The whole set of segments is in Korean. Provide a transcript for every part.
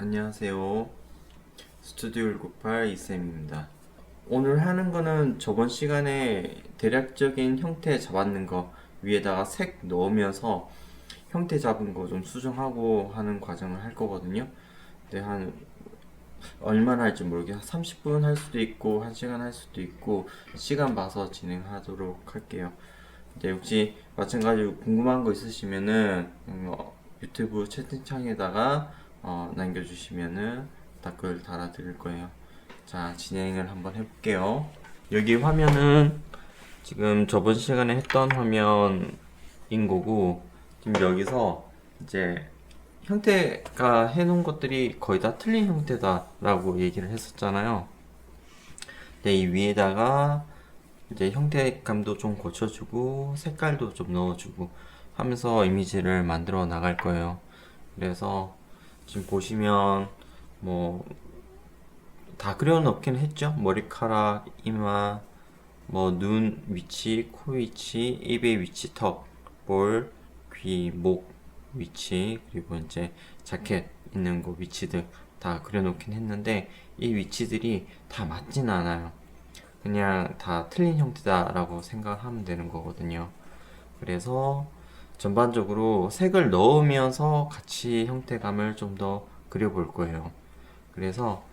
안녕하세요. 스튜디오 198 이쌤입니다. 오늘 하는 거는 저번 시간에 대략적인 형태 잡았는 거 위에다가 색 넣으면서 형태 잡은 거 좀 수정하고 하는 과정을 할 거거든요. 근데 한 얼마나 할지 모르겠어요. 30분 할 수도 있고 1시간 할 수도 있고 시간 봐서 진행하도록 할게요. 이제 혹시 마찬가지로 궁금한 거 있으시면은 유튜브 채팅창에다가 남겨주시면은 댓글 달아드릴 거예요. 자, 진행을 한번 해볼게요. 여기 화면은 지금 저번 시간에 했던 화면인 거고, 지금 여기서 이제 형태가 해놓은 것들이 거의 다 틀린 형태다라고 얘기를 했었잖아요. 근데 이 위에다가 이제 형태감도 좀 고쳐주고 색깔도 좀 넣어주고 하면서 이미지를 만들어 나갈 거예요. 그래서 지금 보시면 뭐 다 그려놓긴 했죠. 머리카락, 이마, 뭐 눈 위치, 코 위치, 입의 위치, 턱, 볼, 귀, 목 위치, 그리고 이제 자켓 있는 곳 위치들 다 그려놓긴 했는데 이 위치들이 다 맞진 않아요. 그냥 다 틀린 형태다라고 생각하면 되는 거거든요. 그래서 전반적으로 색을 넣으면서 같이 형태감을 좀 더 그려볼 거예요. 그래서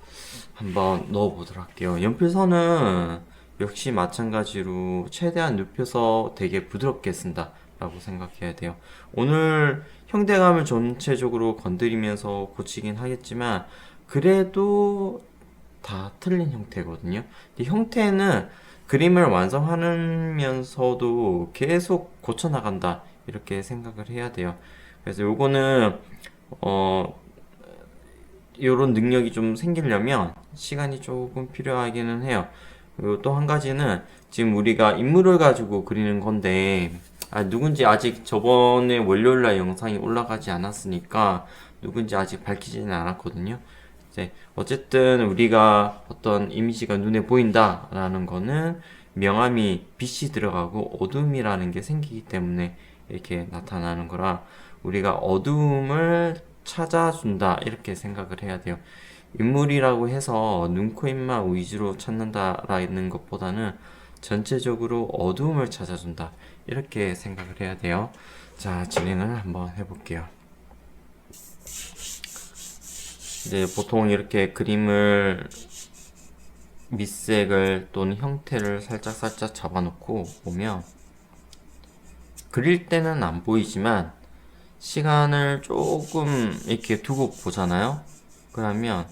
한번 넣어보도록 할게요. 연필선은 역시 마찬가지로 최대한 눕혀서 되게 부드럽게 쓴다 라고 생각해야 돼요. 오늘 형태감을 전체적으로 건드리면서 고치긴 하겠지만 그래도 다 틀린 형태거든요. 근데 형태는 그림을 완성하면서도 계속 고쳐나간다 이렇게 생각을 해야 돼요. 그래서 요거는 어 요런 능력이 좀 생기려면 시간이 조금 필요하기는 해요. 그리고 또 한 가지는 지금 우리가 인물을 가지고 그리는 건데 누군지 아직 저번에 월요일날 영상이 올라가지 않았으니까 누군지 아직 밝히지는 않았거든요. 이제 어쨌든 우리가 어떤 이미지가 눈에 보인다라는 거는 명암이 빛이 들어가고 어둠이라는 게 생기기 때문에 이렇게 나타나는 거라 우리가 어두움을 찾아준다 이렇게 생각을 해야 돼요. 인물이라고 해서 눈, 코, 입만 위주로 찾는다라는 것보다는 전체적으로 어두움을 찾아준다 이렇게 생각을 해야 돼요. 자, 진행을 한번 해볼게요. 이제 보통 이렇게 그림을 밑색을 또는 형태를 살짝 잡아놓고 보면 그릴 때는 안 보이지만 시간을 조금 이렇게 두고 보잖아요. 그러면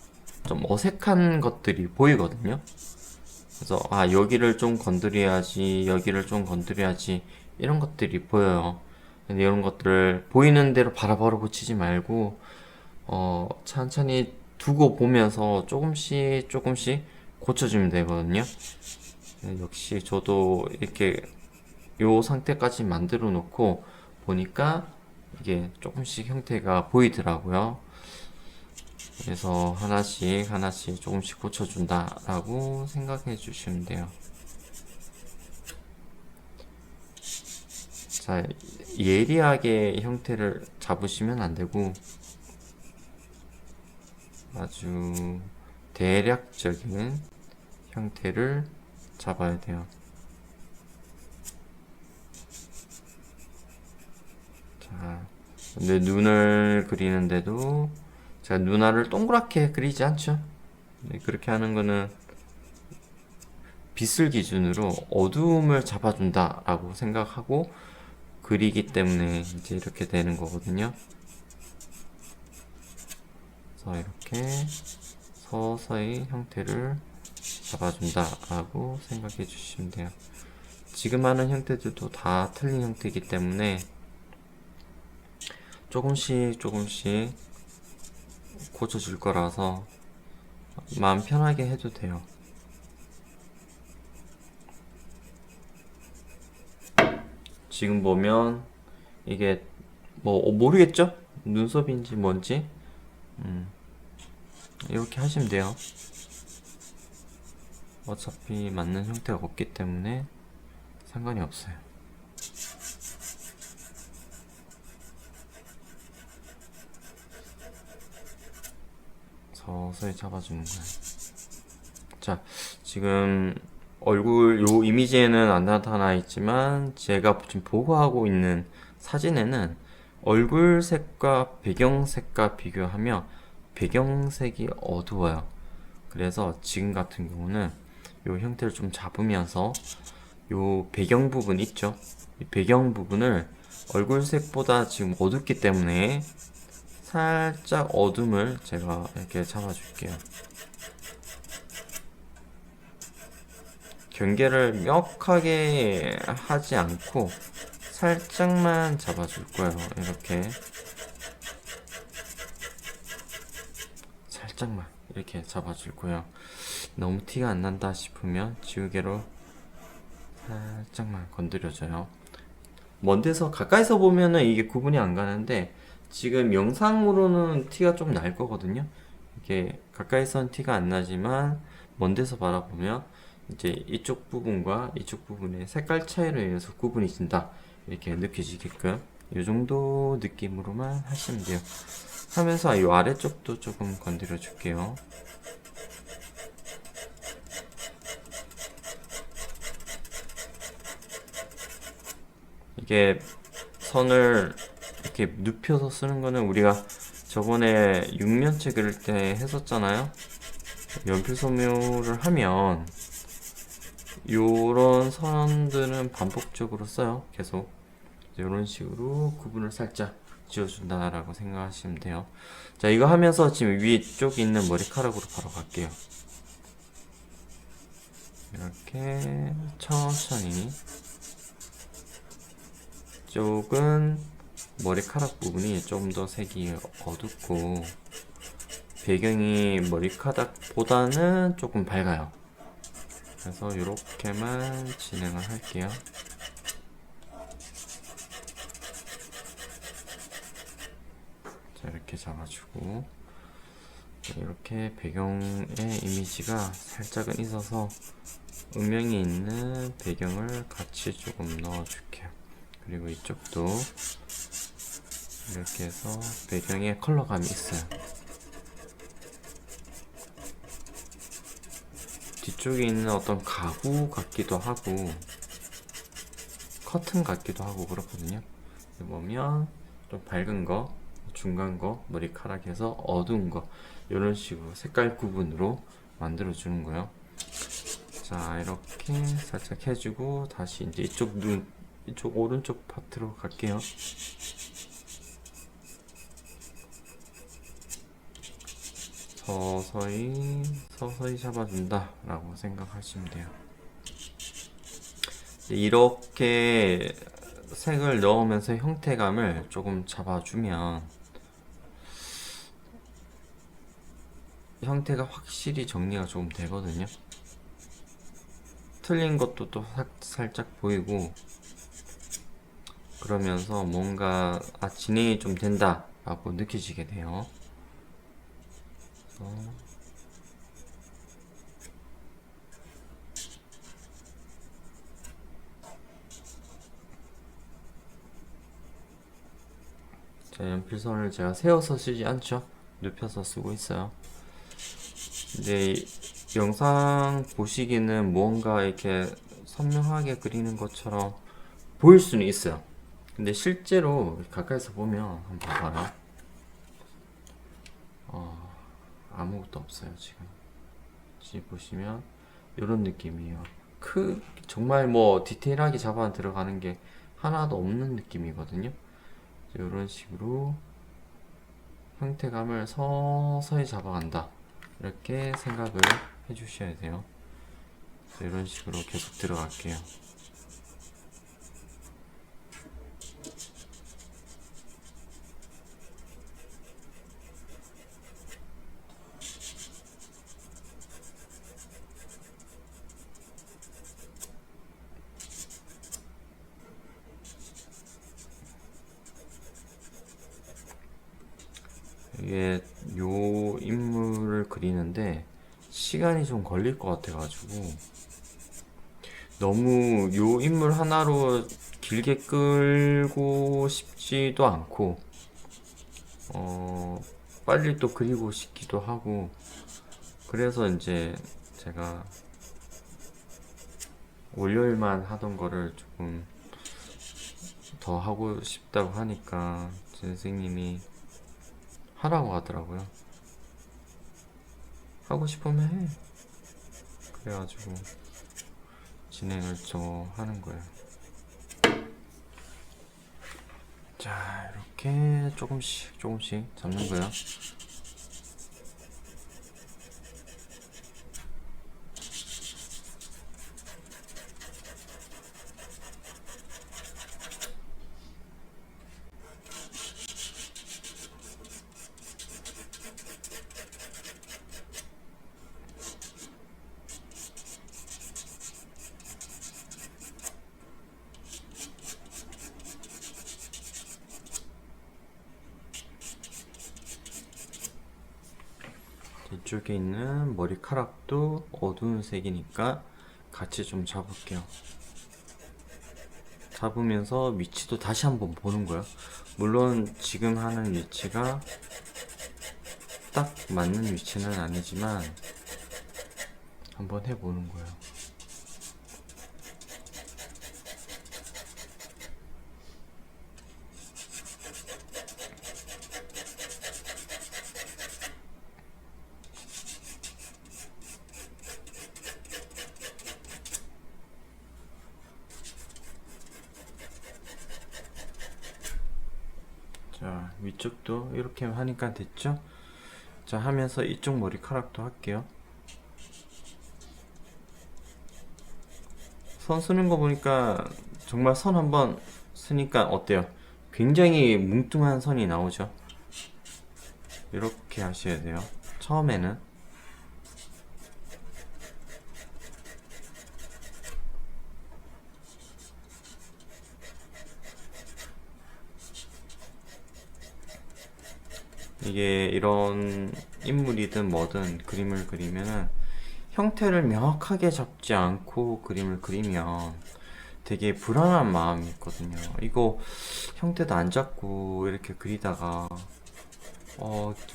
좀 어색한 것들이 보이거든요. 그래서 여기를 좀 건드려야지, 여기를 좀 건드려야지 이런 것들이 보여요. 근데 이런 것들을 보이는 대로 바로바로 고치지 말고 천천히 두고 보면서 조금씩 고쳐주면 되거든요. 역시 저도 이렇게 요 상태까지 만들어 놓고 보니까 이게 조금씩 형태가 보이더라고요. 그래서 하나씩 조금씩 고쳐준다 라고 생각해 주시면 돼요. 자, 예리하게 형태를 잡으시면 안 되고 아주 대략적인 형태를 잡아야 돼요. 자, 근데 눈을 그리는데도 제가 눈알을 동그랗게 그리지 않죠. 네, 그렇게 하는 거는 빛을 기준으로 어두움을 잡아준다 라고 생각하고 그리기 때문에 이제 이렇게 되는 거거든요. 그래서 이렇게 서서히 형태를 잡아준다 라고 생각해 주시면 돼요. 지금 하는 형태들도 다 틀린 형태이기 때문에 조금씩 고쳐줄 거라서 마음 편하게 해도 돼요. 지금 보면 이게 뭐 모르겠죠? 눈썹인지 뭔지 이렇게 하시면 돼요. 어차피 맞는 형태가 없기 때문에 상관이 없어요. 서서히 잡아주는 거예요. 자, 지금 얼굴 요 이미지에는 안 나타나 있지만 제가 지금 보고하고 있는 사진에는 얼굴색과 배경색과 비교하며 배경색이 어두워요. 그래서 지금 같은 경우는 요 형태를 좀 잡으면서 요 배경 부분 있죠? 이 배경 부분을 얼굴색보다 지금 어둡기 때문에 살짝 어둠을 제가 이렇게 잡아줄게요. 경계를 명확하게 하지 않고 살짝만 잡아줄 거예요. 이렇게 살짝만 이렇게 잡아줄 거예요. 너무 티가 안 난다 싶으면 지우개로 살짝만 건드려줘요. 먼 데서 가까이서 보면은 이게 구분이 안 가는데 지금 영상으로는 티가 좀 날 거거든요. 이게 가까이선 티가 안 나지만 먼 데서 바라보면 이제 이쪽 부분과 이쪽 부분의 색깔 차이로 인해서 구분이 진다 이렇게 느껴지게끔 이 정도 느낌으로만 하시면 돼요. 하면서 이 아래쪽도 조금 건드려 줄게요. 이게 선을 이렇게 눕혀서 쓰는 거는 우리가 저번에 육면체 그릴 때 했었잖아요. 연필 소묘를 하면 요런 선들은 반복적으로 써요. 계속 이런 식으로 구분을 살짝 지어준다라고 생각하시면 돼요. 자, 이거 하면서 지금 위쪽에 있는 머리카락으로 바로 갈게요. 이렇게 천천히 이쪽은 머리카락 부분이 좀 더 색이 어둡고 배경이 머리카락보다는 조금 밝아요. 그래서 이렇게만 진행을 할게요. 자, 이렇게 잡아주고 이렇게 배경의 이미지가 살짝은 있어서 음영이 있는 배경을 같이 조금 넣어줄게요. 그리고 이쪽도 이렇게 해서 배경에 컬러감이 있어요. 뒤쪽에 있는 어떤 가구 같기도 하고 커튼 같기도 하고 그렇거든요. 보면 좀 밝은 거, 중간 거, 머리카락에서 어두운 거 이런 식으로 색깔 구분으로 만들어 주는 거예요. 자, 이렇게 살짝 해주고 다시 이제 이쪽 오른쪽 파트로 갈게요. 서서히 잡아준다 라고 생각하시면 돼요. 이렇게 색을 넣으면서 형태감을 조금 잡아주면 형태가 확실히 정리가 조금 되거든요. 틀린 것도 또 살짝 보이고 그러면서 뭔가 진행이 좀 된다 라고 느끼시게 돼요. 자, 연필선을 제가 세워서 쓰지 않죠. 눕혀서 쓰고 있어요. 근데 영상 보시기는 무언가 이렇게 선명하게 그리는 것처럼 보일 수는 있어요. 근데 실제로 가까이서 보면 한번 봐봐요. 아무것도 없어요. 지금 보시면 이런 느낌이에요. 정말 뭐 디테일하게 잡아 들어가는 게 하나도 없는 느낌이거든요. 이런 식으로 형태감을 서서히 잡아간다 이렇게 생각을 해주셔야 돼요. 이런 식으로 계속 들어갈게요. 이게 요 인물을 그리는데 시간이 좀 걸릴 것 같아가지고 너무 요 인물 하나로 길게 끌고 싶지도 않고 빨리 또 그리고 싶기도 하고, 그래서 이제 제가 월요일만 하던 거를 조금 더 하고 싶다고 하니까 선생님이 하라고 하더라고요. 하고 싶으면 해. 그래가지고 진행을 저 하는 거예요. 자, 이렇게 조금씩 조금씩 잡는 거예요. 이쪽에 있는 머리카락도 어두운 색이니까 같이 좀 잡을게요. 잡으면서 위치도 다시 한번 보는 거예요. 물론 지금 하는 위치가 딱 맞는 위치는 아니지만 한번 해보는 거예요. 자, 위쪽도 이렇게 하니까 됐죠? 자, 하면서 이쪽 머리카락도 할게요. 선 쓰는 거 보니까 정말 선 한번 쓰니까 어때요? 굉장히 뭉뚱한 선이 나오죠? 이렇게 하셔야 돼요. 처음에는. 이게 이런 인물이든 뭐든 그림을 그리면은 형태를 명확하게 잡지 않고 그림을 그리면 되게 불안한 마음이 있거든요. 이거 형태도 안 잡고 이렇게 그리다가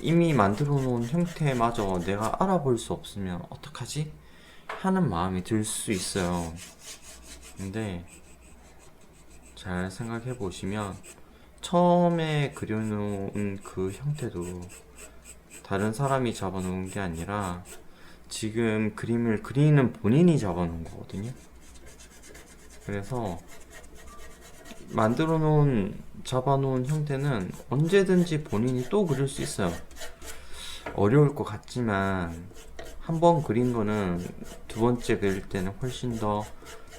이미 만들어 놓은 형태마저 내가 알아볼 수 없으면 어떡하지? 하는 마음이 들 수 있어요. 근데 잘 생각해 보시면 처음에 그려놓은 그 형태도 다른 사람이 잡아놓은 게 아니라 지금 그림을 그리는 본인이 잡아놓은 거거든요. 그래서 잡아놓은 형태는 언제든지 본인이 또 그릴 수 있어요. 어려울 것 같지만 한 번 그린 거는 두 번째 그릴 때는 훨씬 더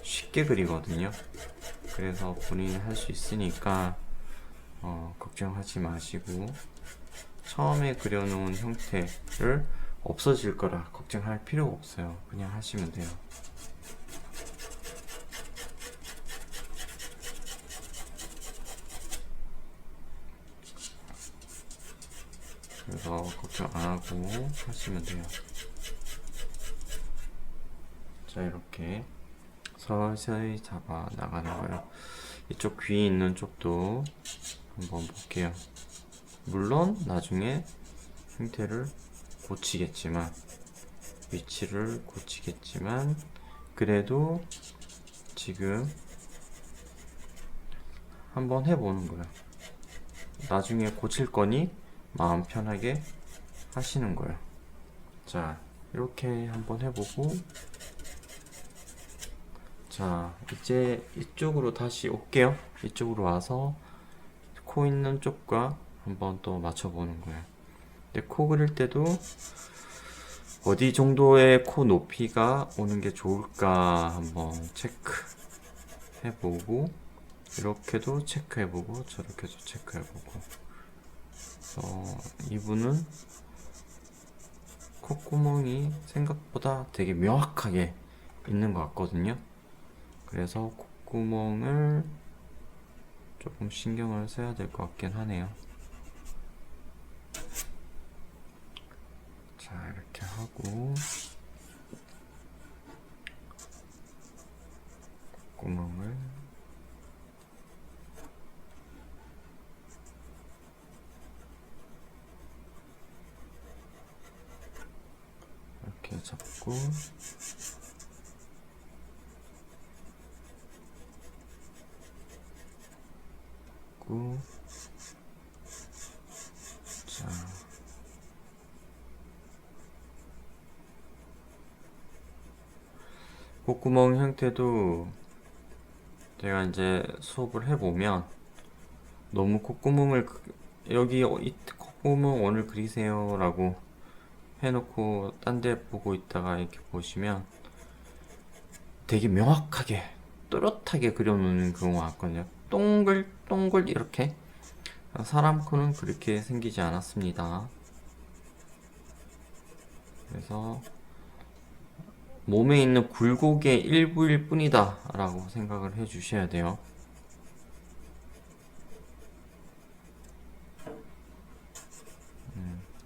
쉽게 그리거든요. 그래서 본인이 할 수 있으니까 걱정하지 마시고 처음에 그려놓은 형태를 없어질 거라 걱정할 필요가 없어요. 그냥 하시면 돼요. 그래서 걱정 안 하고 하시면 돼요. 자, 이렇게 서서히 잡아 나가는 거예요. 이쪽 귀 있는 쪽도 한번 볼게요. 물론 나중에 형태를 고치겠지만 위치를 고치겠지만 그래도 지금 한번 해보는 거예요. 나중에 고칠 거니 마음 편하게 하시는 거예요. 자, 이렇게 한번 해보고 자, 이제 이쪽으로 다시 올게요. 이쪽으로 와서 코 있는 쪽과 한번 또 맞춰보는 거예요. 근데 코 그릴 때도 어디 정도의 코 높이가 오는 게 좋을까 한번 체크 해보고 이렇게도 체크해보고 저렇게도 체크해보고 이분은 콧구멍이 생각보다 되게 명확하게 있는 것 같거든요. 그래서 콧구멍을 조금 신경을 써야 될 것 같긴 하네요. 자, 이렇게 하고 구멍을 잡고 자 콧구멍 형태도 제가 이제 수업을 해보면 너무 콧구멍을 여기 이 콧구멍 오늘 그리세요 라고 해놓고 딴 데 보고 있다가 이렇게 보시면 되게 명확하게 또렷하게 그려놓는 경우가 있거든요. 동글동글 이렇게. 사람 코는 그렇게 생기지 않았습니다. 그래서 몸에 있는 굴곡의 일부일 뿐이다 라고 생각을 해 주셔야 돼요.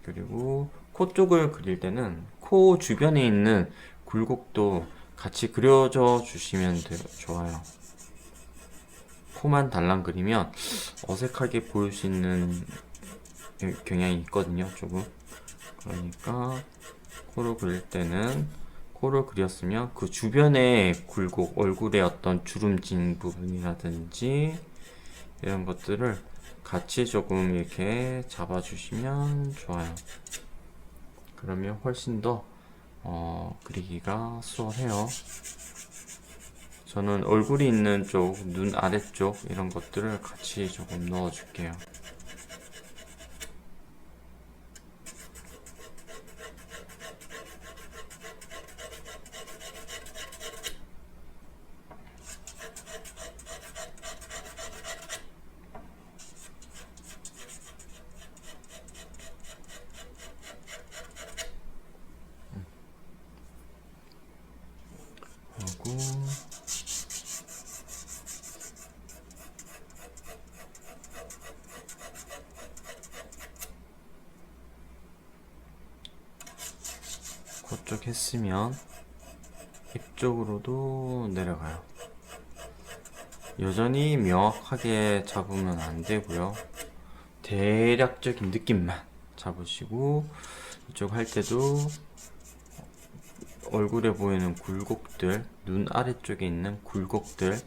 그리고 코 쪽을 그릴 때는 코 주변에 있는 굴곡도 같이 그려줘 주시면 좋아요. 코만 달랑 그리면 어색하게 보일 수 있는 경향이 있거든요, 조금. 그러니까 코를 그릴 때는 코를 그렸으면 그 주변의 굴곡, 얼굴의 어떤 주름진 부분이라든지 이런 것들을 같이 조금 이렇게 잡아주시면 좋아요. 그러면 훨씬 더 그리기가 수월해요. 저는 얼굴이 있는 쪽, 눈 아래쪽 이런 것들을 같이 조금 넣어줄게요. 하고 그쪽 했으면 입 쪽으로도 내려가요. 여전히 명확하게 잡으면 안 되고요. 대략적인 느낌만 잡으시고 이쪽 할 때도 얼굴에 보이는 굴곡들, 눈 아래쪽에 있는 굴곡들을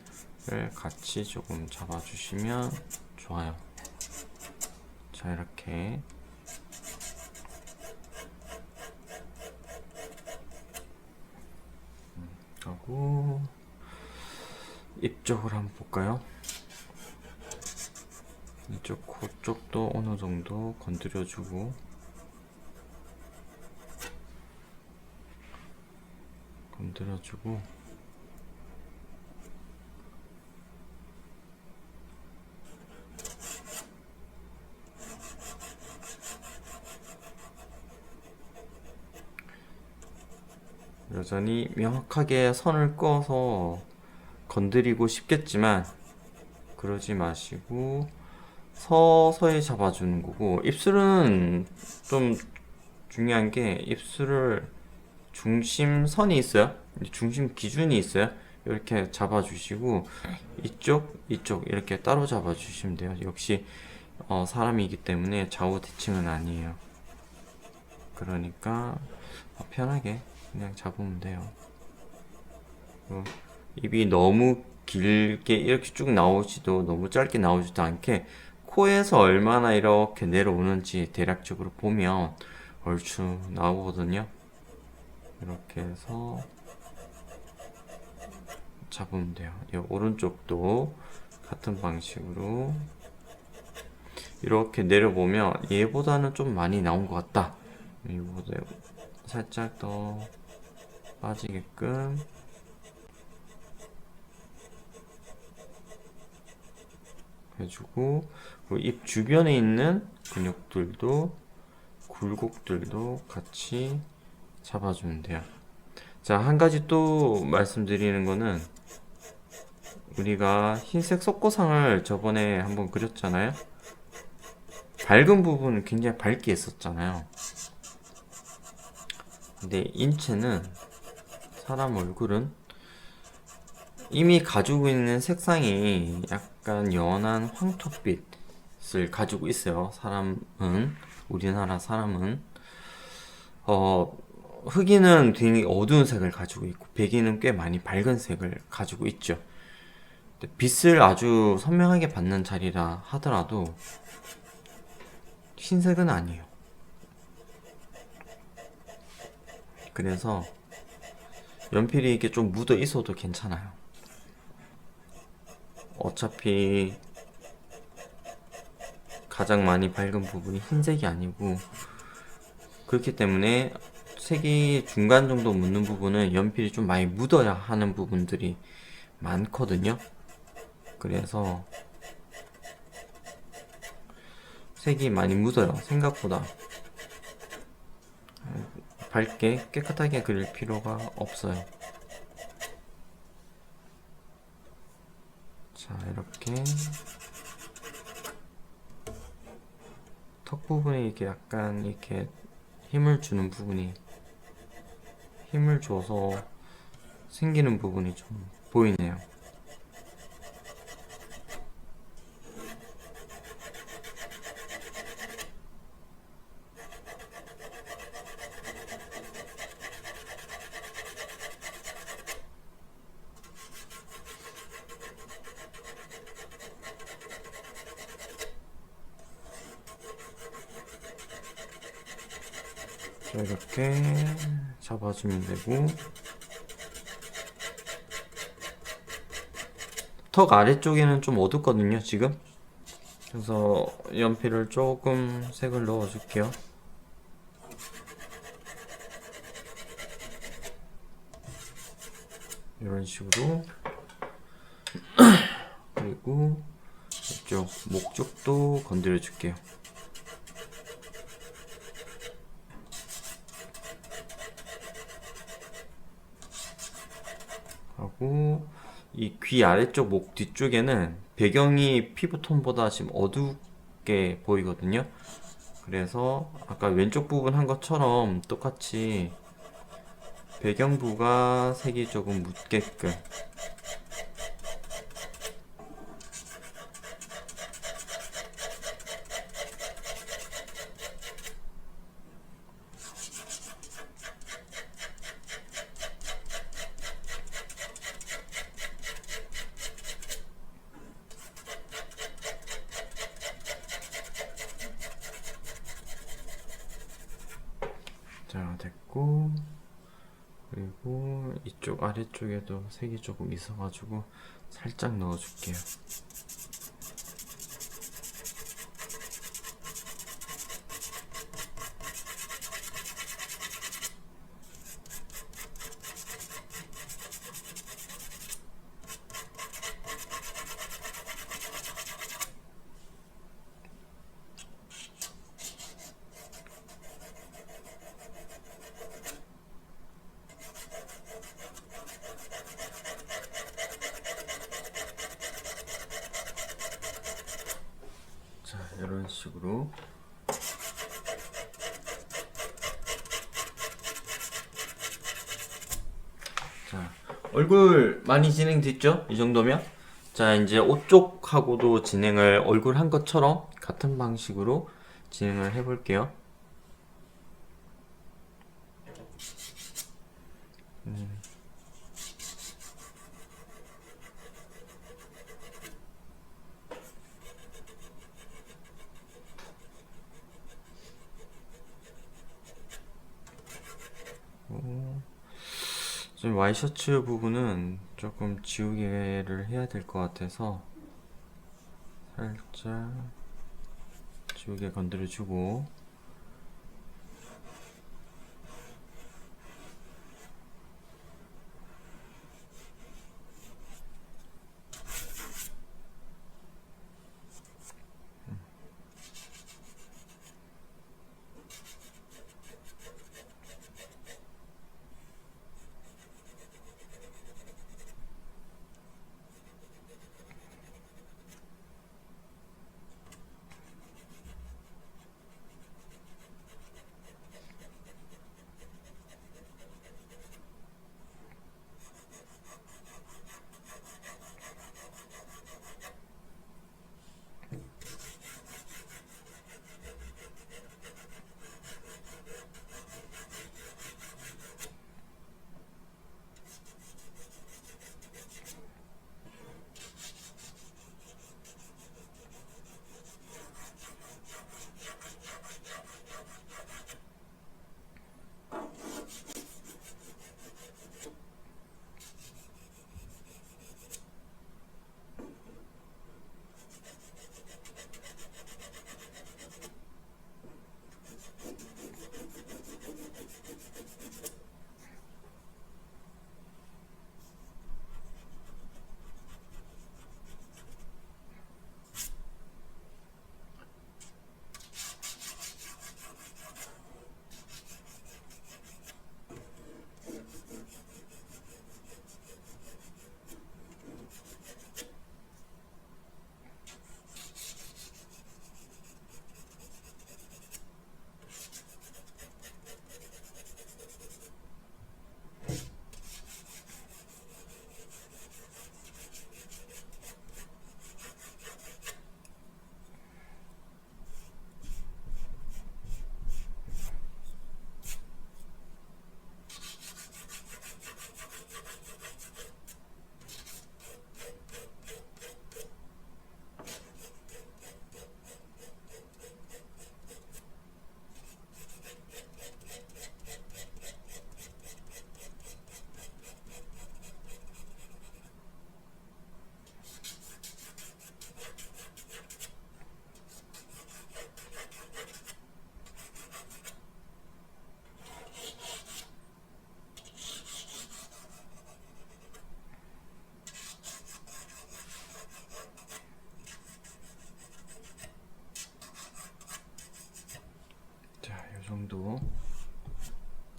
같이 조금 잡아주시면 좋아요. 자, 이렇게 하고 입 쪽을 한번 볼까요? 이쪽 코 쪽도 어느 정도 건드려주고 여전히 명확하게 선을 그어서 건드리고 싶겠지만 그러지 마시고 서서히 잡아주는 거고, 입술은 좀 중요한 게 입술을 중심선이 있어요. 중심 기준이 있어요. 이렇게 잡아주시고 이쪽 이렇게 따로 잡아주시면 돼요. 역시 사람이기 때문에 좌우 대칭은 아니에요. 그러니까 편하게 그냥 잡으면 돼요. 입이 너무 길게 이렇게 쭉 나오지도 너무 짧게 나오지도 않게 코에서 얼마나 이렇게 내려오는지 대략적으로 보면 얼추 나오거든요. 이렇게 해서 잡으면 돼요. 이 오른쪽도 같은 방식으로 이렇게 내려보면 얘보다는 좀 많이 나온 것 같다. 이보다 살짝 더 빠지게끔 해주고, 입 주변에 있는 근육들도 굴곡들도 같이 잡아주면 돼요. 자, 한 가지 또 말씀드리는 거는, 우리가 흰색 속고상을 저번에 한번 그렸잖아요. 밝은 부분은 굉장히 밝게 했었잖아요. 근데 인체는, 사람 얼굴은 이미 가지고 있는 색상이 약간 연한 황토빛을 가지고 있어요. 우리나라 사람은 흑인은 굉장히 어두운 색을 가지고 있고 백인은 꽤 많이 밝은 색을 가지고 있죠. 빛을 아주 선명하게 받는 자리라 하더라도 흰색은 아니에요. 그래서 연필이 이렇게 좀 묻어 있어도 괜찮아요. 어차피 가장 많이 밝은 부분이 흰색이 아니고, 그렇기 때문에 색이 중간 정도 묻는 부분은 연필이 좀 많이 묻어야 하는 부분들이 많거든요. 그래서 색이 많이 묻어요. 생각보다 밝게 깨끗하게 그릴 필요가 없어요. 자, 이렇게 턱 부분에 이렇게 약간 이렇게 힘을 주는 부분이, 힘을 줘서 생기는 부분이 좀 보이네요. 자, 이렇게 잡아주면 되고, 턱 아래쪽에는 좀 어둡거든요, 지금. 그래서 연필을 조금 색을 넣어줄게요. 이런 식으로. 그리고 이쪽 목 쪽도 건드려 줄게요. 하고 이 귀 아래쪽 목 뒤쪽에는 배경이 피부톤보다 지금 어둡게 보이거든요. 그래서 아까 왼쪽 부분 한 것처럼 똑같이 배경부가 색이 조금 묻게끔. 자, 됐고, 그리고 이쪽 아래쪽에도 색이 조금 있어가지고 살짝 넣어줄게요. 자, 이런 식으로. 자, 얼굴 많이 진행됐죠? 이 정도면? 자, 이제 옷 쪽하고도 진행을 얼굴 한 것처럼 같은 방식으로 진행을 해볼게요. 지금 와이셔츠 부분은 조금 지우개를 해야 될 것 같아서 살짝 지우개 건드려주고,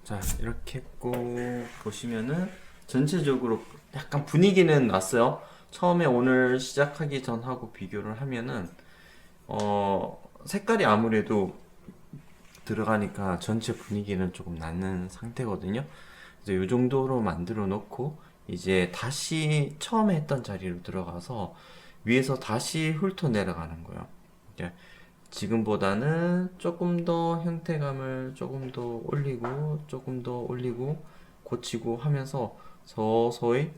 자, 이렇게 했고 보시면은 전체적으로 약간 분위기는 났어요. 처음에 오늘 시작하기 전하고 비교를 하면은 색깔이 아무래도 들어가니까 전체 분위기는 조금 나는 상태거든요. 그래서 이 정도로 만들어 놓고 이제 다시 처음에 했던 자리로 들어가서 위에서 다시 훑어 내려가는 거예요. 이제 지금보다는 조금 더 형태감을 조금 더 올리고 조금 더 올리고 고치고 하면서 서서히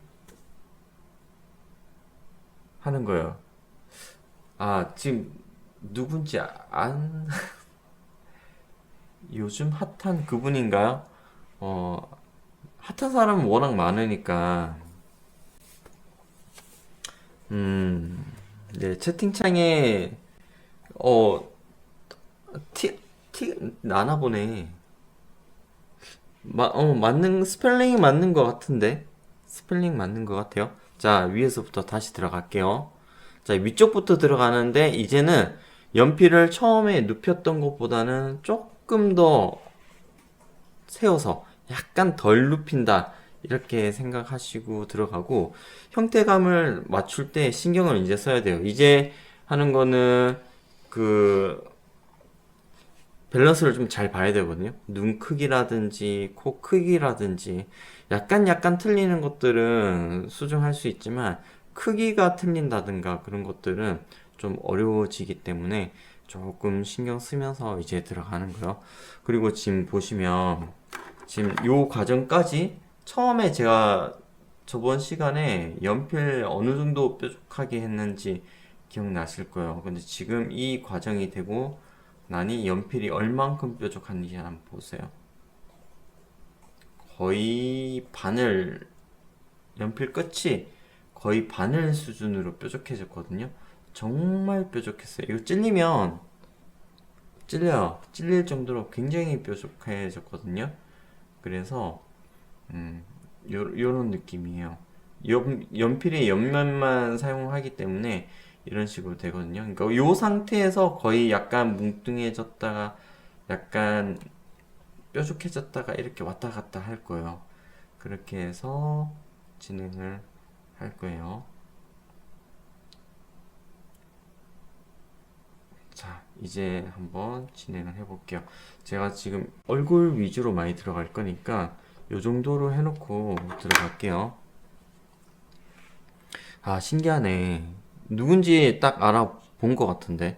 하는 거예요. 아, 지금 누군지 안 요즘 핫한 그분인가요? 어, 핫한 사람은 워낙 많으니까 네, 채팅창에 어, 티 나나 보네. 맞는 스펠링이 맞는 것 같은데 스펠링 맞는 것 같아요. 자, 위에서부터 다시 들어갈게요. 자, 위쪽부터 들어가는데 이제는 연필을 처음에 눕혔던 것보다는 조금 더 세워서 약간 덜 눕힌다 이렇게 생각하시고 들어가고 형태감을 맞출 때 신경을 이제 써야 돼요. 이제 하는 거는 그 밸런스를 좀 잘 봐야 되거든요. 눈 크기라든지 코 크기라든지 약간 틀리는 것들은 수정할 수 있지만 크기가 틀린다든가 그런 것들은 좀 어려워지기 때문에 조금 신경 쓰면서 이제 들어가는 거예요. 그리고 지금 보시면 지금 요 과정까지 처음에 제가 저번 시간에 연필 어느 정도 뾰족하게 했는지 기억나실 거예요. 근데 지금 이 과정이 되고 나니 연필이 얼만큼 뾰족한지 한번 보세요. 거의 반을, 연필 끝이 거의 반을 수준으로 뾰족해졌거든요. 정말 뾰족했어요. 이거 찔릴 정도로 굉장히 뾰족해졌거든요. 그래서 요런 느낌이에요. 연필의 옆면만 사용하기 때문에 이런 식으로 되거든요. 그러니까 요 상태에서 거의 약간 뭉뚱해졌다가 약간 뾰족해졌다가 이렇게 왔다 갔다 할 거예요. 그렇게 해서 진행을 할 거예요. 자, 이제 한번 진행을 해볼게요. 제가 지금 얼굴 위주로 많이 들어갈 거니까 요 정도로 해놓고 들어갈게요. 아, 신기하네. 누군지 딱 알아본 것 같은데.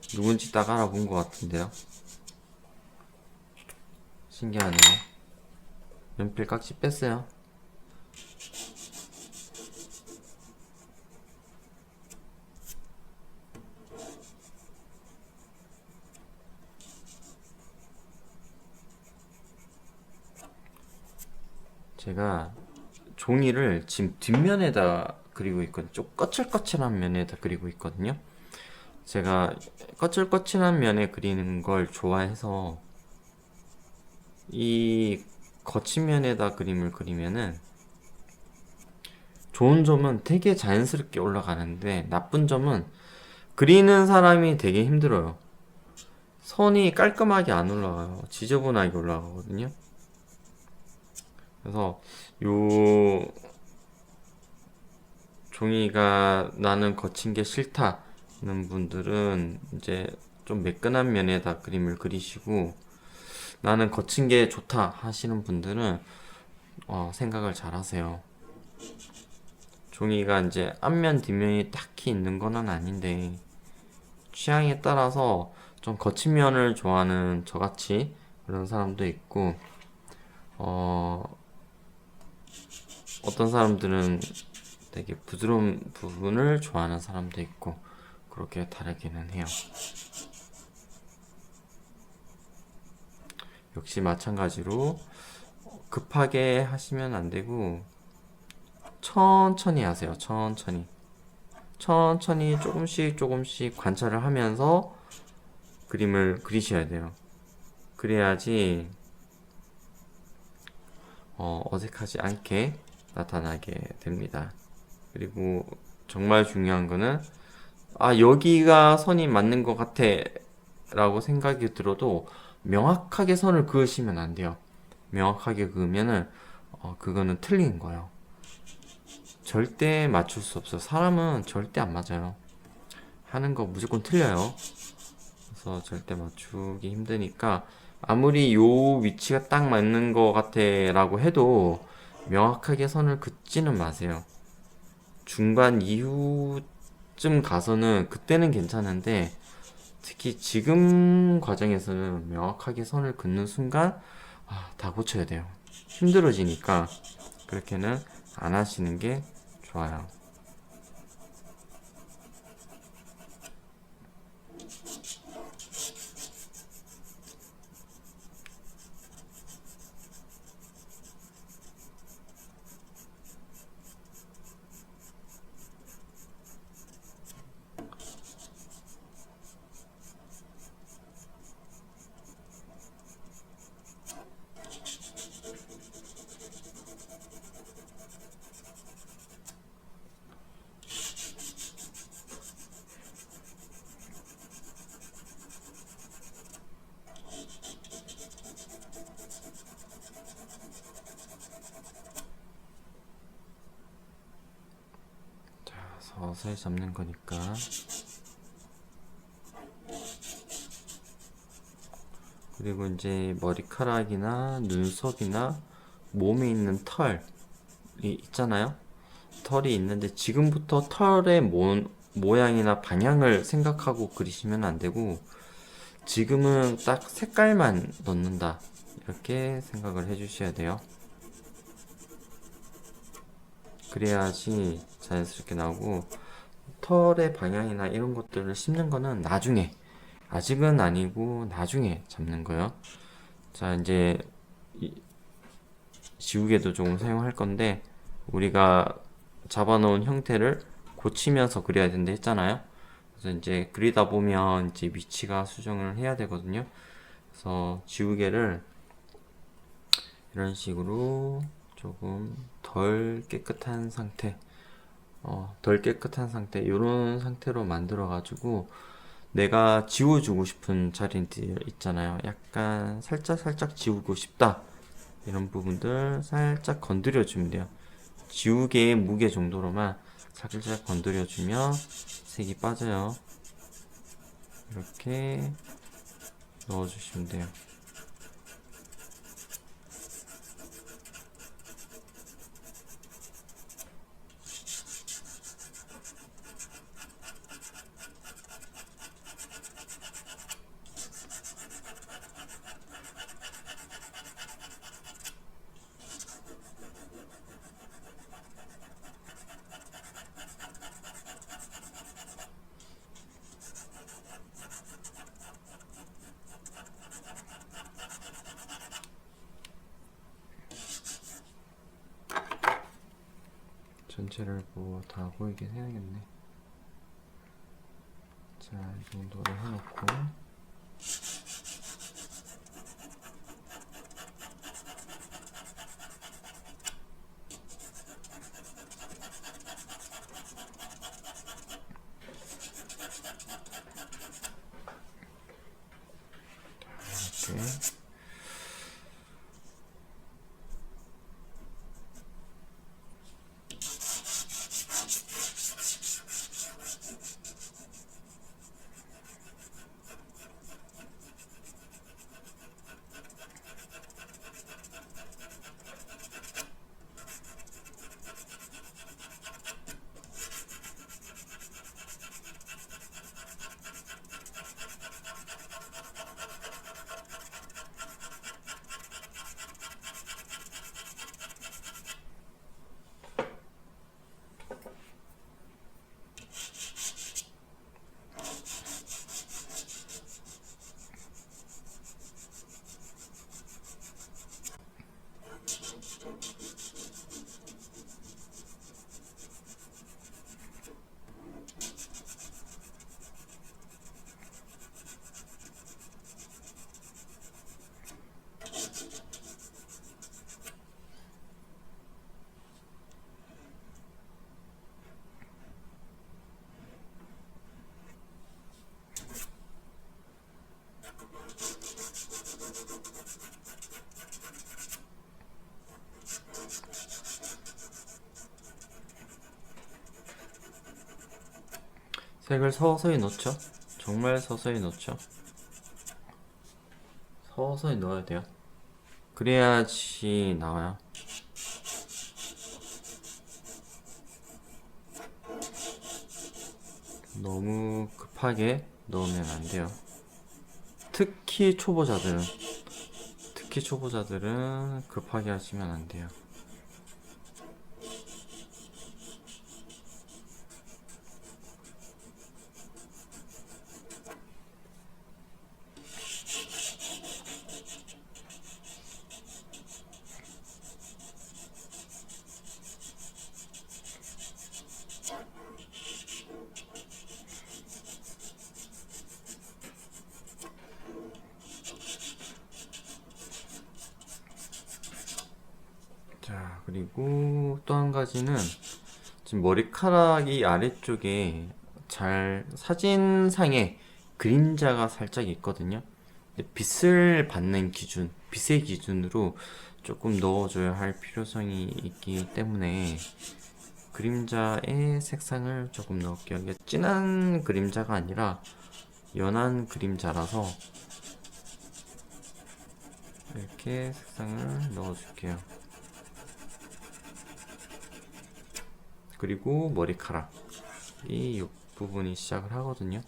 누군지 딱 알아본 것 같은데요. 신기하네요. 연필 깍지 뺐어요. 제가 종이를 지금 뒷면에다 그리고 있거든요. 좀 거칠거칠한 면에다 그리고 있거든요. 제가 거칠거칠한 면에 그리는 걸 좋아해서 이 거친 면에다 그림을 그리면은 좋은 점은 되게 자연스럽게 올라가는데 나쁜 점은 그리는 사람이 되게 힘들어요. 선이 깔끔하게 안 올라가요. 지저분하게 올라가거든요. 그래서 요 종이가 나는 거친 게 싫다는 분들은 이제 좀 매끈한 면에다 그림을 그리시고 나는 거친 게 좋다 하시는 분들은 생각을 잘 하세요. 종이가 이제 앞면 뒷면이 딱히 있는 건 아닌데 취향에 따라서 좀 거친 면을 좋아하는 저같이 그런 사람도 있고 어떤 사람들은 되게 부드러운 부분을 좋아하는 사람도 있고 그렇게 다르기는 해요. 역시 마찬가지로 급하게 하시면 안 되고 천천히 하세요. 천천히 조금씩 관찰을 하면서 그림을 그리셔야 돼요. 그래야지 어색하지 않게 나타나게 됩니다. 그리고 정말 중요한 거는 여기가 선이 맞는 것 같아 라고 생각이 들어도 명확하게 선을 그으시면 안 돼요. 명확하게 그으면은 그거는 틀린 거예요. 절대 맞출 수 없어요. 사람은 절대 안 맞아요. 하는 거 무조건 틀려요. 그래서 절대 맞추기 힘드니까 아무리 요 위치가 딱 맞는 거 같아 라고 해도 명확하게 선을 긋지는 마세요. 중반 이후쯤 가서는 그때는 괜찮은데 특히 지금 과정에서는 명확하게 선을 긋는 순간 다 고쳐야 돼요. 힘들어지니까 그렇게는 안 하시는 게 좋아요. 서서히 잡는 거니까. 그리고 이제 머리카락이나 눈썹이나 몸에 있는 털이 있잖아요. 털이 있는데 지금부터 털의 모양이나 방향을 생각하고 그리시면 안 되고 지금은 딱 색깔만 넣는다 이렇게 생각을 해주셔야 돼요. 그래야지 자연스럽게 나오고 털의 방향이나 이런 것들을 씹는 거는 나중에 아직은 아니고 나중에 잡는 거예요. 자 이제 지우개도 조금 사용할 건데 우리가 잡아놓은 형태를 고치면서 그려야 된다 했잖아요. 그래서 이제 그리다 보면 이제 위치가 수정을 해야 되거든요. 그래서 지우개를 이런 식으로 조금 덜 깨끗한 상태, 덜 깨끗한 상태, 이런 상태로 만들어 가지고 내가 지워주고 싶은 자리들 있잖아요. 약간 살짝 지우고 싶다. 이런 부분들 살짝 건드려 주면 돼요. 지우개의 무게 정도로만 살짝 건드려 주면 색이 빠져요. 이렇게 넣어 주시면 돼요. 전체를 뭐 다 보이게 해야겠네. 자, 이 정도로 해놓고 이렇게 색을 서서히 넣죠. 정말 서서히 넣죠. 서서히 넣어야 돼요. 그래야지 나와요. 너무 급하게 넣으면 안 돼요. 특히 초보자들은 급하게 하시면 안 돼요. 자, 그리고 또 한 가지는 지금 머리카락이 아래쪽에 사진상에 그림자가 살짝 있거든요. 빛을 받는 기준, 빛의 기준으로 조금 넣어줘야 할 필요성이 있기 때문에 그림자의 색상을 조금 넣을게요. 이게 진한 그림자가 아니라 연한 그림자라서 이렇게 색상을 넣어줄게요. 그리고 머리카락 이 부분이 시작을 하거든요.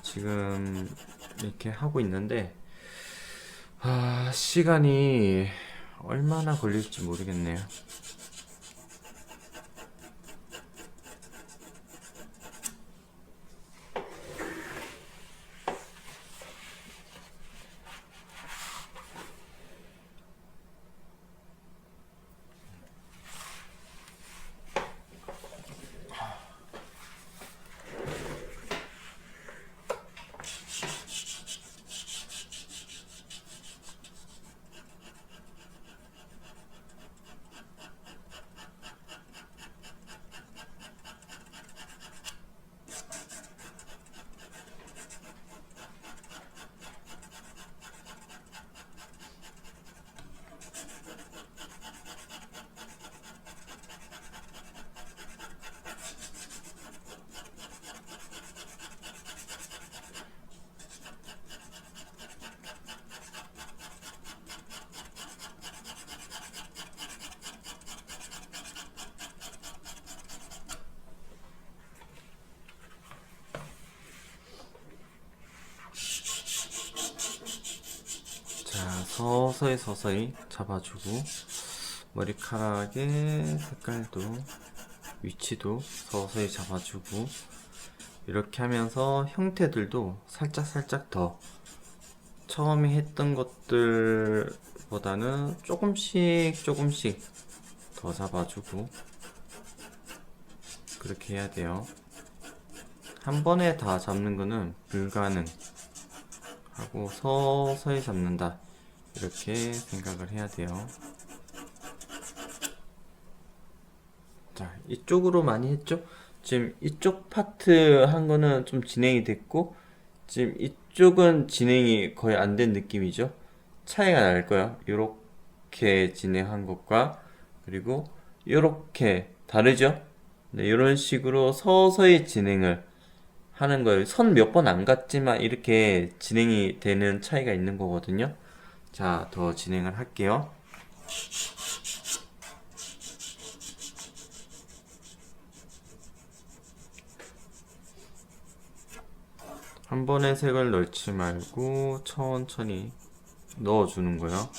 지금 이렇게 하고 있는데 시간이 얼마나 걸릴지 모르겠네요. 자, 서서히 잡아주고 머리카락의 색깔도 위치도 서서히 잡아주고 이렇게 하면서 형태들도 살짝 더 처음에 했던 것들보다는 조금씩 더 잡아주고 그렇게 해야 돼요. 한 번에 다 잡는 거는 불가능 하고 서서히 잡는다 이렇게 생각을 해야 돼요. 자, 이쪽으로 많이 했죠? 지금 이쪽 파트 한 거는 좀 진행이 됐고 지금 이쪽은 진행이 거의 안 된 느낌이죠? 차이가 날 거예요. 이렇게 진행한 것과 그리고 이렇게 다르죠? 네, 이런 식으로 서서히 진행을 하는 거예요. 선 몇 번 안 갔지만 이렇게 진행이 되는 차이가 있는 거거든요. 자, 더 진행을 할게요. 한 번에 색을 넣지 말고 천천히 넣어주는 거예요.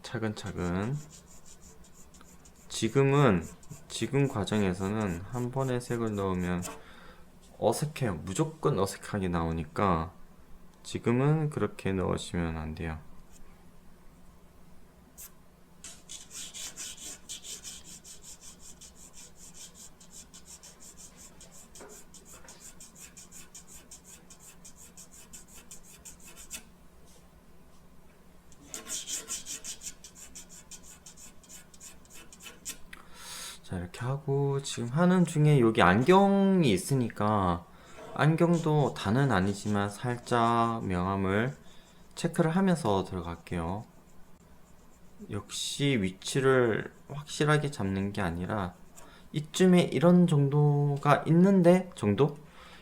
차근차근. 지금 과정에서는 한 번에 색을 넣으면 어색해요. 무조건 어색하게 나오니까 지금은 그렇게 넣으시면 안 돼요. 이렇게 하고 지금 하는 중에 여기 안경이 있으니까 안경도 다는 아니지만 살짝 명암을 체크를 하면서 들어갈게요. 역시 위치를 확실하게 잡는 게 아니라 이쯤에 이런 정도가 있는데 정도?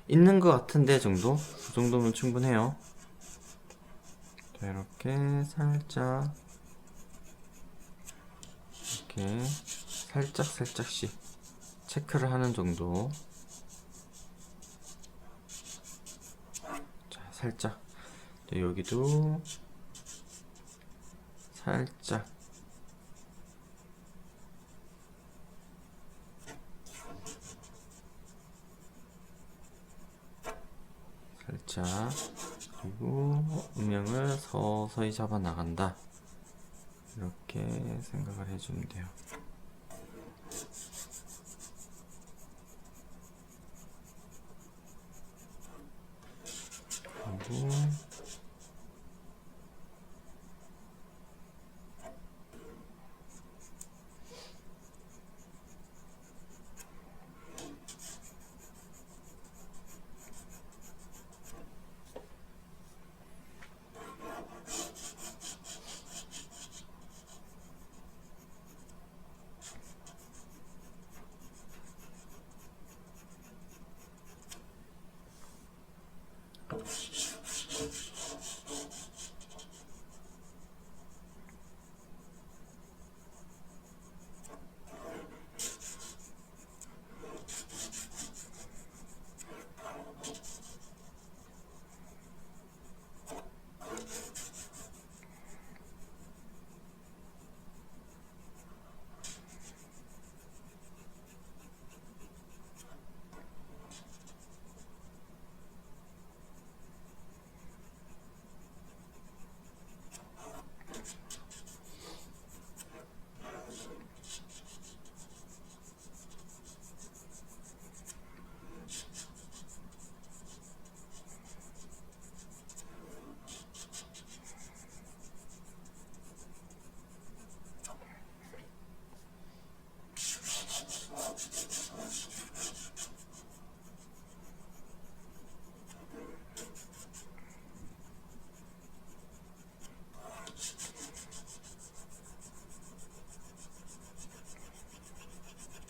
있는 것 같은데 정도? 그 정도면 충분해요. 자, 이렇게 살짝 이렇게 살짝씩 체크를 하는 정도. 자, 살짝. 자, 여기도 살짝. 살짝. 그리고 음영을 서서히 잡아 나간다. 이렇게 생각을 해주면 돼요. 그리고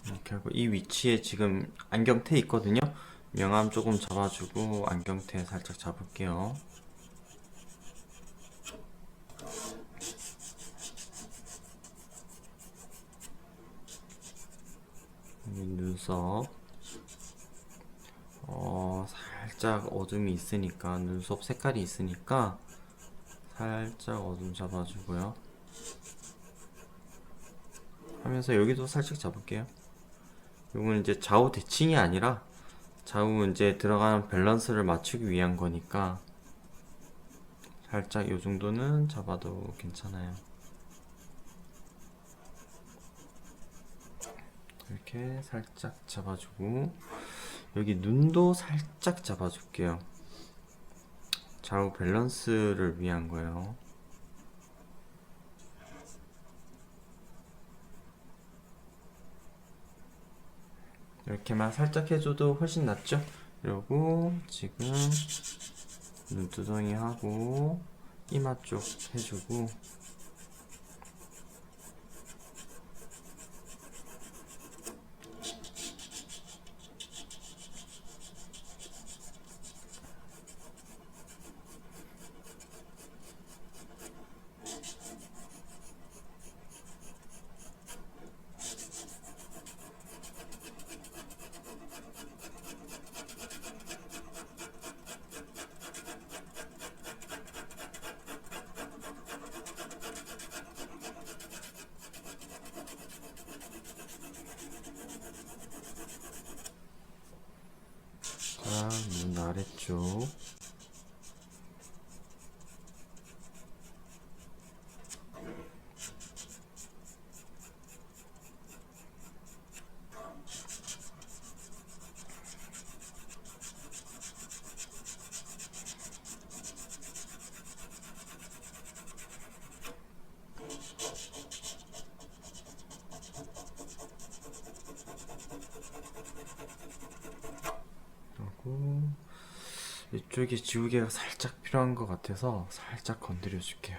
이렇게 하고 이 위치에 지금 안경테 있거든요. 명암 조금 잡아주고 안경테 살짝 잡을게요. 눈썹 살짝 어둠이 있으니까 눈썹 색깔이 있으니까 살짝 어둠 잡아주고요. 하면서 여기도 살짝 잡을게요. 이건 이제 좌우 대칭이 아니라 좌우 이제 들어가는 밸런스를 맞추기 위한 거니까 살짝 이 정도는 잡아도 괜찮아요. 이렇게 살짝 잡아주고 여기 눈도 살짝 잡아줄게요. 좌우 밸런스를 위한 거예요. 이렇게만 살짝 해줘도 훨씬 낫죠? 그리고 지금 눈두덩이 하고 이마 쪽 해주고 자, 눈 아래쪽 이쪽에 지우개가 살짝 필요한 것 같아서 살짝 건드려 줄게요.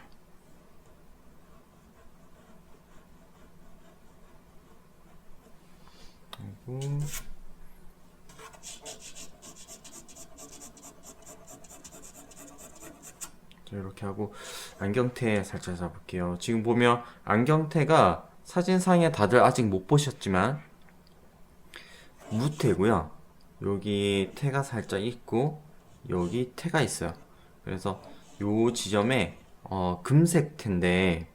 그리고 이렇게 하고 안경테 살짝 잡을게요. 지금 보면 안경테가 사진상에 다들 아직 못 보셨지만 무테고요. 여기 테가 살짝 있고 여기 테가 있어요. 그래서 요 지점에 금색 텐데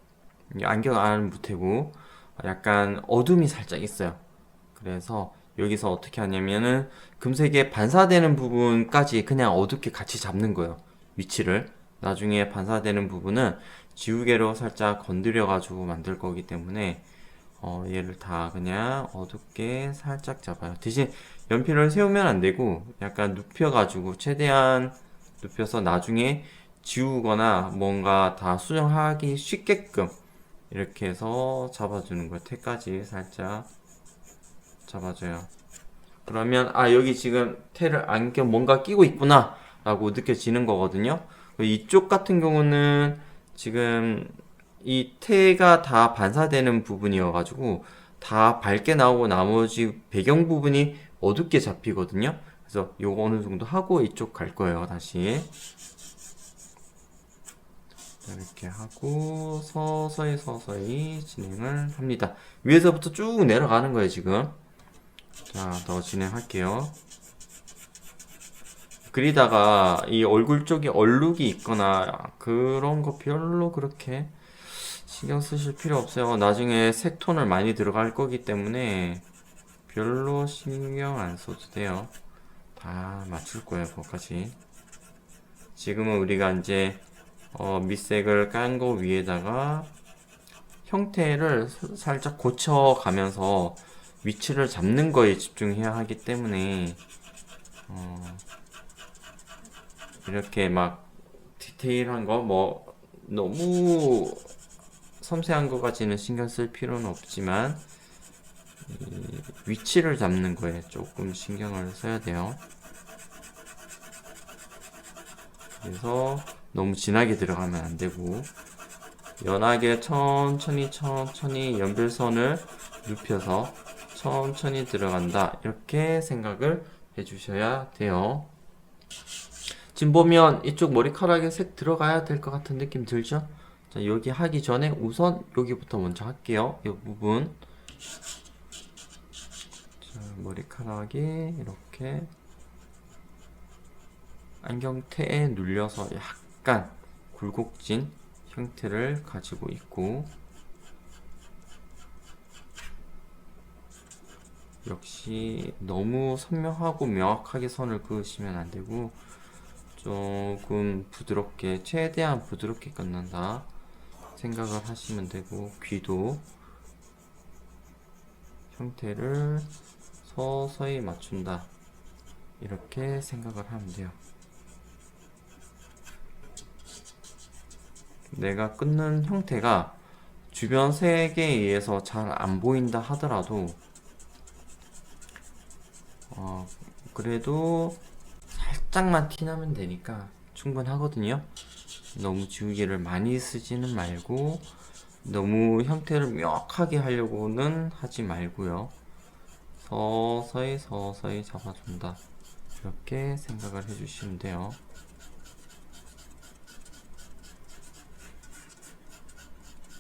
안경 안은 무테고 약간 어둠이 살짝 있어요. 그래서 여기서 어떻게 하냐면은 금색에 반사되는 부분까지 그냥 어둡게 같이 잡는 거예요. 위치를. 나중에 반사되는 부분은 지우개로 살짝 건드려 가지고 만들 거기 때문에 얘를 다 그냥 어둡게 살짝 잡아요. 대신 연필을 세우면 안 되고 약간 눕혀 가지고 최대한 눕혀서 나중에 지우거나 뭔가 다 수정하기 쉽게끔 이렇게 해서 잡아주는 거예요. 테까지 살짝 잡아줘요. 그러면 여기 지금 테를 안경 뭔가 끼고 있구나 라고 느껴지는 거거든요. 이쪽 같은 경우는 지금 이 테가 다 반사되는 부분이어가지고 다 밝게 나오고 나머지 배경 부분이 어둡게 잡히거든요. 그래서 요거 어느 정도 하고 이쪽 갈 거예요. 다시 이렇게 하고 서서히 진행을 합니다. 위에서부터 쭉 내려가는 거예요. 지금 자, 더 진행할게요. 그리다가 이 얼굴 쪽에 얼룩이 있거나 그런 거 별로 그렇게 신경 쓰실 필요 없어요. 나중에 색톤을 많이 들어갈 거기 때문에 별로 신경 안 써도 돼요. 다 맞출 거예요, 그거까지. 지금은 우리가 이제 밑색을 깐 거 위에다가 형태를 살짝 고쳐가면서 위치를 잡는 거에 집중해야 하기 때문에 이렇게 막 디테일한 거 뭐 너무 섬세한 거까지는 신경 쓸 필요는 없지만 위치를 잡는 거에 조금 신경을 써야 돼요. 그래서 너무 진하게 들어가면 안 되고 연하게 천천히 연필선을 눕혀서 천천히 들어간다 이렇게 생각을 해주셔야 돼요. 지금 보면 이쪽 머리카락에 색 들어가야 될 것 같은 느낌 들죠? 자, 여기 하기 전에 우선 여기부터 먼저 할게요. 이 부분. 자, 머리카락이 이렇게 안경테에 눌려서 약간 굴곡진 형태를 가지고 있고 역시 너무 선명하고 명확하게 선을 그으시면 안 되고 조금 부드럽게 최대한 부드럽게 끝난다 생각을 하시면 되고 귀도 형태를 서서히 맞춘다 이렇게 생각을 하면 돼요. 내가 끊는 형태가 주변 색에 의해서 잘 안 보인다 하더라도 그래도 살짝만 티나면 되니까 충분하거든요. 너무 지우개를 많이 쓰지는 말고 너무 형태를 명확하게 하려고는 하지 말고요. 서서히 잡아준다 이렇게 생각을 해주시면 돼요.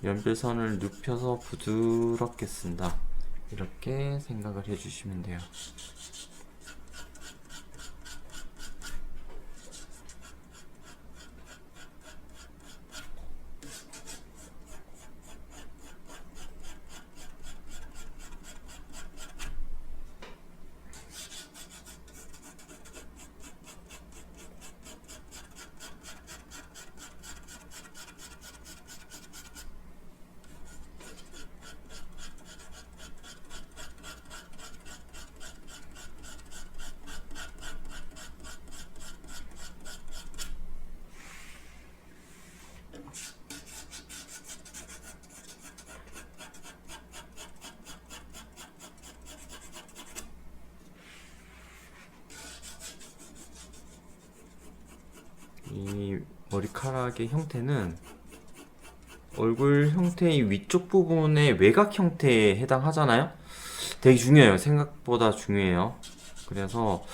연필선을 눕혀서 부드럽게 쓴다 이렇게 생각을 해주시면 돼요. 이 머리카락의 형태는 얼굴 형태의 위쪽 부분의 외곽 형태에 해당하잖아요. 되게 중요해요. 생각보다 중요해요. 그래서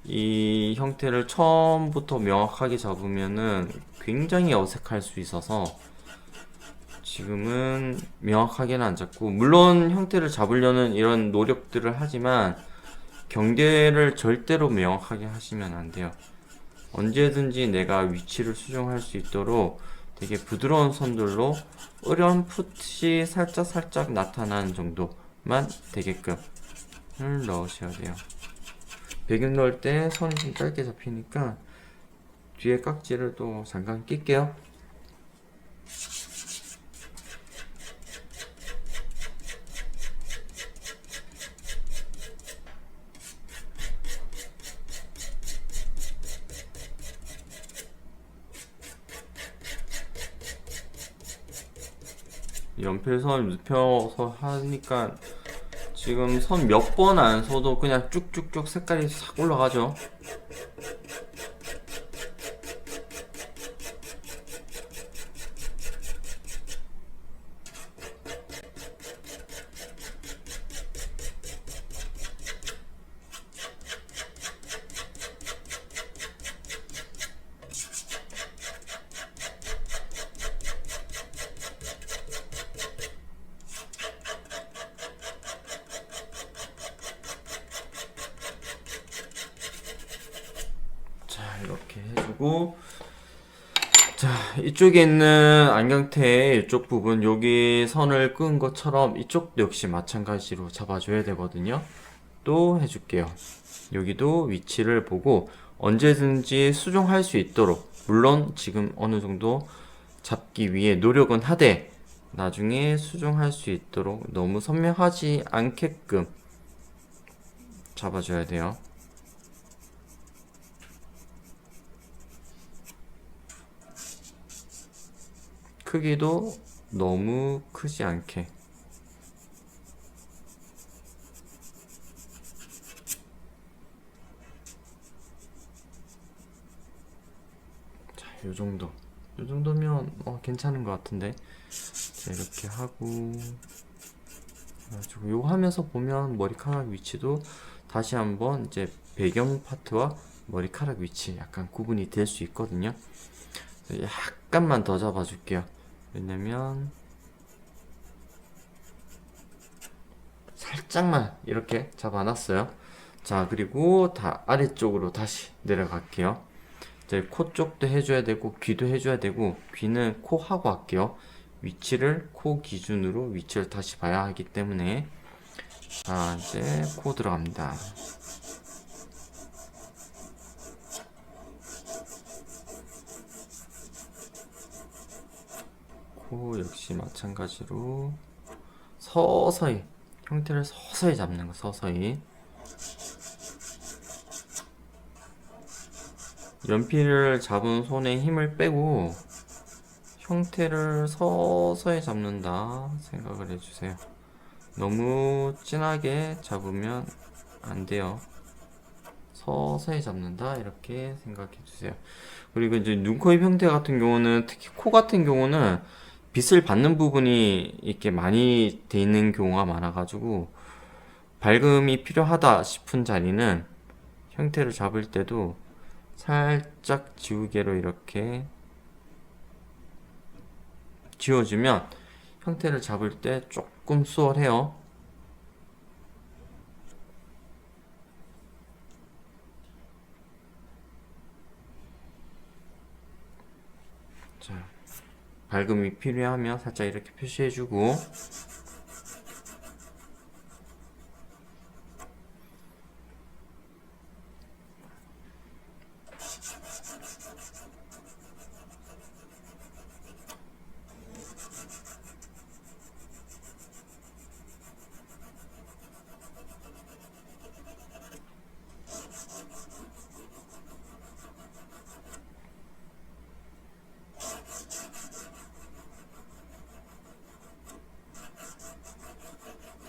이 형태를 처음부터 명확하게 잡으면은 굉장히 어색할 수 있어서 지금은 명확하게는 안 잡고, 물론 형태를 잡으려는 이런 노력들을 하지만 경계를 절대로 명확하게 하시면 안 돼요. 언제든지 내가 위치를 수정할 수 있도록 되게 부드러운 선들로 어렴풋이 살짝 나타나는 정도만 되게끔 넣으셔야 돼요. 배경 넣을 때 선이 좀 짧게 잡히니까 뒤에 깍지를 또 잠깐 낄게요. 연필선 눕혀서 하니까 지금 선 몇 번 안 서도 그냥 쭉쭉쭉 색깔이 싹 올라가죠. 이렇게 해주고, 자, 이쪽에 있는 안경테의 이쪽 부분, 여기 선을 끄은 것처럼 이쪽도 역시 마찬가지로 잡아줘야 되거든요. 또 해줄게요. 여기도 위치를 보고 언제든지 수정할 수 있도록, 물론 지금 어느 정도 잡기 위해 노력은 하되 나중에 수정할 수 있도록 너무 선명하지 않게끔 잡아줘야 돼요. 크기도 너무 크지 않게. 자, 요 정도. 요 정도면 괜찮은 것 같은데. 자, 이렇게 하고, 그래가지고 요거 하면서 보면 머리카락 위치도 다시 한번 이제 배경 파트와 머리카락 위치 약간 구분이 될 수 있거든요. 약간만 더 잡아줄게요. 왜냐면 살짝만 이렇게 잡아놨어요. 자, 그리고 다 아래쪽으로 다시 내려갈게요. 이제 코 쪽도 해줘야 되고 귀도 해줘야 되고, 귀는 코 하고 할게요. 위치를 코 기준으로 위치를 다시 봐야 하기 때문에. 자, 이제 코 들어갑니다. 코 역시 마찬가지로 서서히 형태를 서서히 잡는 거. 서서히 연필을 잡은 손에 힘을 빼고 형태를 서서히 잡는다 생각을 해주세요. 너무 진하게 잡으면 안 돼요. 서서히 잡는다 이렇게 생각해 주세요. 그리고 이제 눈, 코, 입 형태 같은 경우는, 특히 코 같은 경우는 빛을 받는 부분이 이렇게 많이 돼 있는 경우가 많아가지고 밝음이 필요하다 싶은 자리는 형태를 잡을 때도 살짝 지우개로 이렇게 지워주면 형태를 잡을 때 조금 수월해요. 자, 밝음이 필요하면 살짝 이렇게 표시해주고,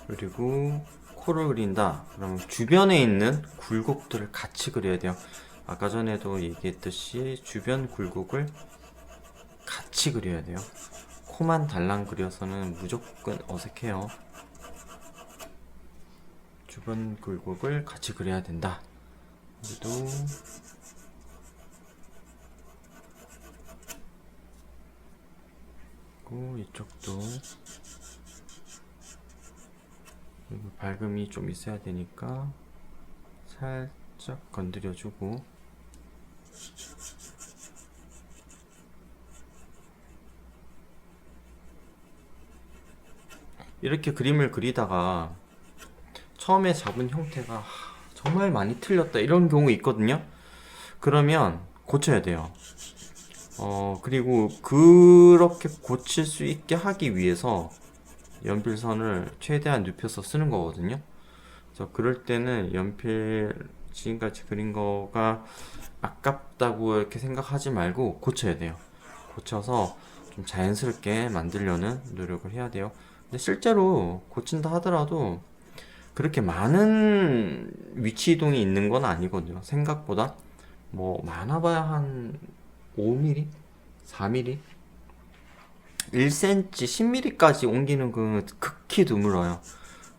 그리고 코를 그린다. 그러면 주변에 있는 굴곡들을 같이 그려야 돼요. 아까 전에도 얘기했듯이 주변 굴곡을 같이 그려야 돼요. 코만 달랑 그려서는 무조건 어색해요. 주변 굴곡을 같이 그려야 된다. 여기도 그리고 이쪽도 밝음이 좀 있어야 되니까 살짝 건드려주고, 이렇게 그림을 그리다가 처음에 잡은 형태가 정말 많이 틀렸다 이런 경우 있거든요. 그러면 고쳐야 돼요. 그리고 그렇게 고칠 수 있게 하기 위해서 연필선을 최대한 눕혀서 쓰는 거거든요. 그래서 그럴 때는 연필 지금까지 그린 거가 아깝다고 이렇게 생각하지 말고 고쳐야 돼요. 고쳐서 좀 자연스럽게 만들려는 노력을 해야 돼요. 근데 실제로 고친다 하더라도 그렇게 많은 위치 이동이 있는 건 아니거든요. 생각보다 뭐 많아봐야 한 5mm, 4mm, 1cm, 10mm까지 옮기는 그 극히 드물어요.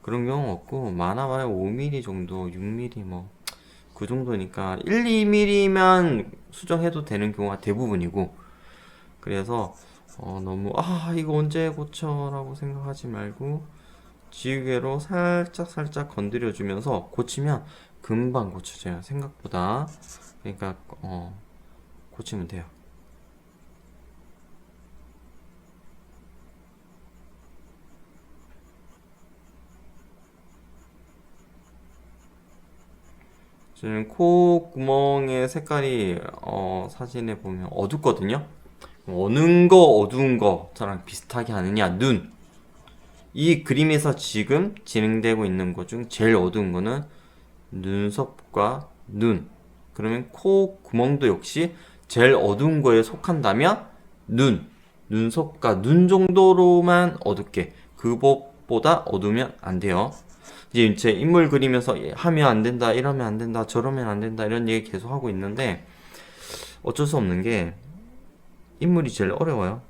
그런 경우 없고 많아봐야 5mm 정도, 6mm 뭐 그 정도니까 1, 2mm만 수정해도 되는 경우가 대부분이고, 그래서 너무 이거 언제 고쳐라고 생각하지 말고 지우개로 살짝 건드려 주면서 고치면 금방 고쳐져요. 생각보다. 그러니까 고치면 돼요. 지금 코 구멍의 색깔이 사진에 보면 어둡거든요. 어느 거 어두운 거랑 비슷하게 하느냐, 눈. 이 그림에서 지금 진행되고 있는 것 중 제일 어두운 거는 눈썹과 눈. 그러면 코 구멍도 역시 제일 어두운 거에 속한다면 눈썹과 눈 정도로만 어둡게, 그것보다 어두우면 안 돼요. 이제 인물 그리면서 하면 안 된다, 이러면 안 된다, 저러면 안 된다 이런 얘기 계속 하고 있는데 어쩔 수 없는 게 인물이 제일 어려워요.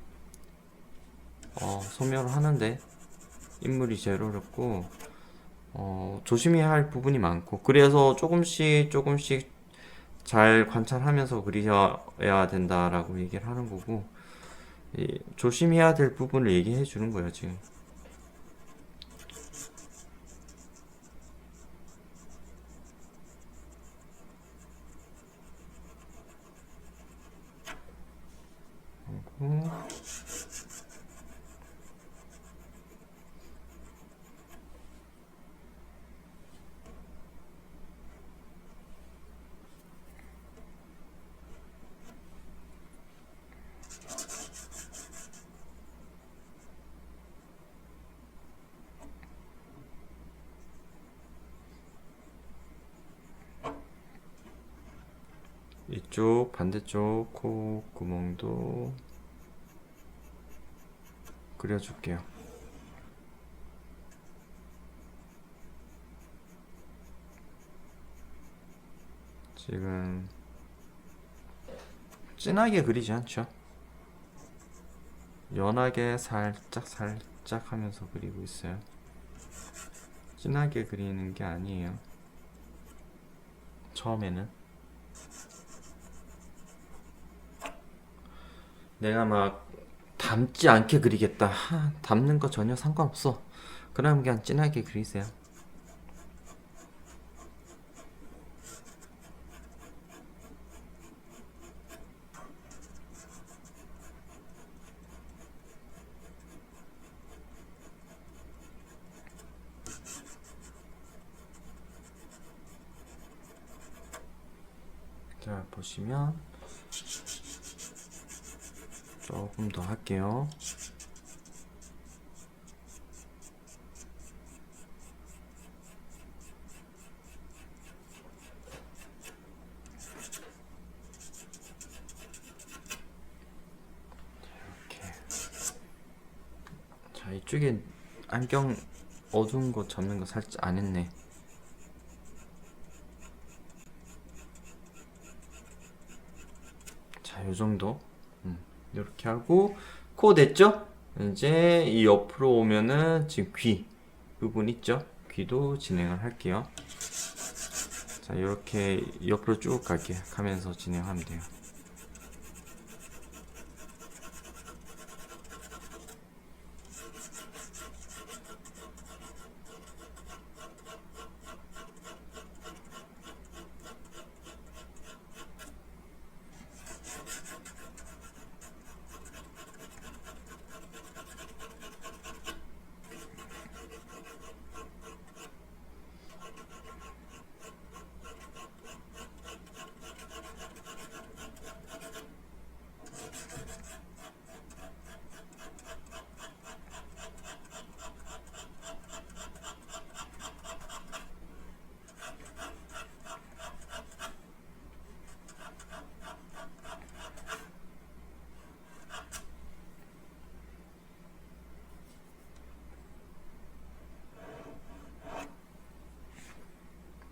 소묘를 하는데 인물이 제일 어렵고 조심해야 할 부분이 많고, 그래서 조금씩 잘 관찰하면서 그려야 된다라고 얘기를 하는 거고, 조심해야 될 부분을 얘기해 주는 거예요 지금. 이쪽 반대쪽 코 구멍도 그려줄게요. 지금 진하게 그리지 않죠. 연하게 살짝 하면서 그리고 있어요. 진하게 그리는 게 아니에요, 처음에는. 내가 막 담지 않게 그리겠다, 담는 거 전혀 상관없어. 그럼 그냥 진하게 그리세요. 자, 보시면 조금 더 할게요. 이렇게. 자, 이쪽에 안경 어두운 거 잡는 거 살짝 안 했네. 요 정도. 이렇게 하고 코 됐죠? 이제 이 옆으로 오면은 지금 귀 부분 있죠? 귀도 진행을 할게요. 자, 이렇게 옆으로 쭉 갈게 가면서 진행하면 돼요.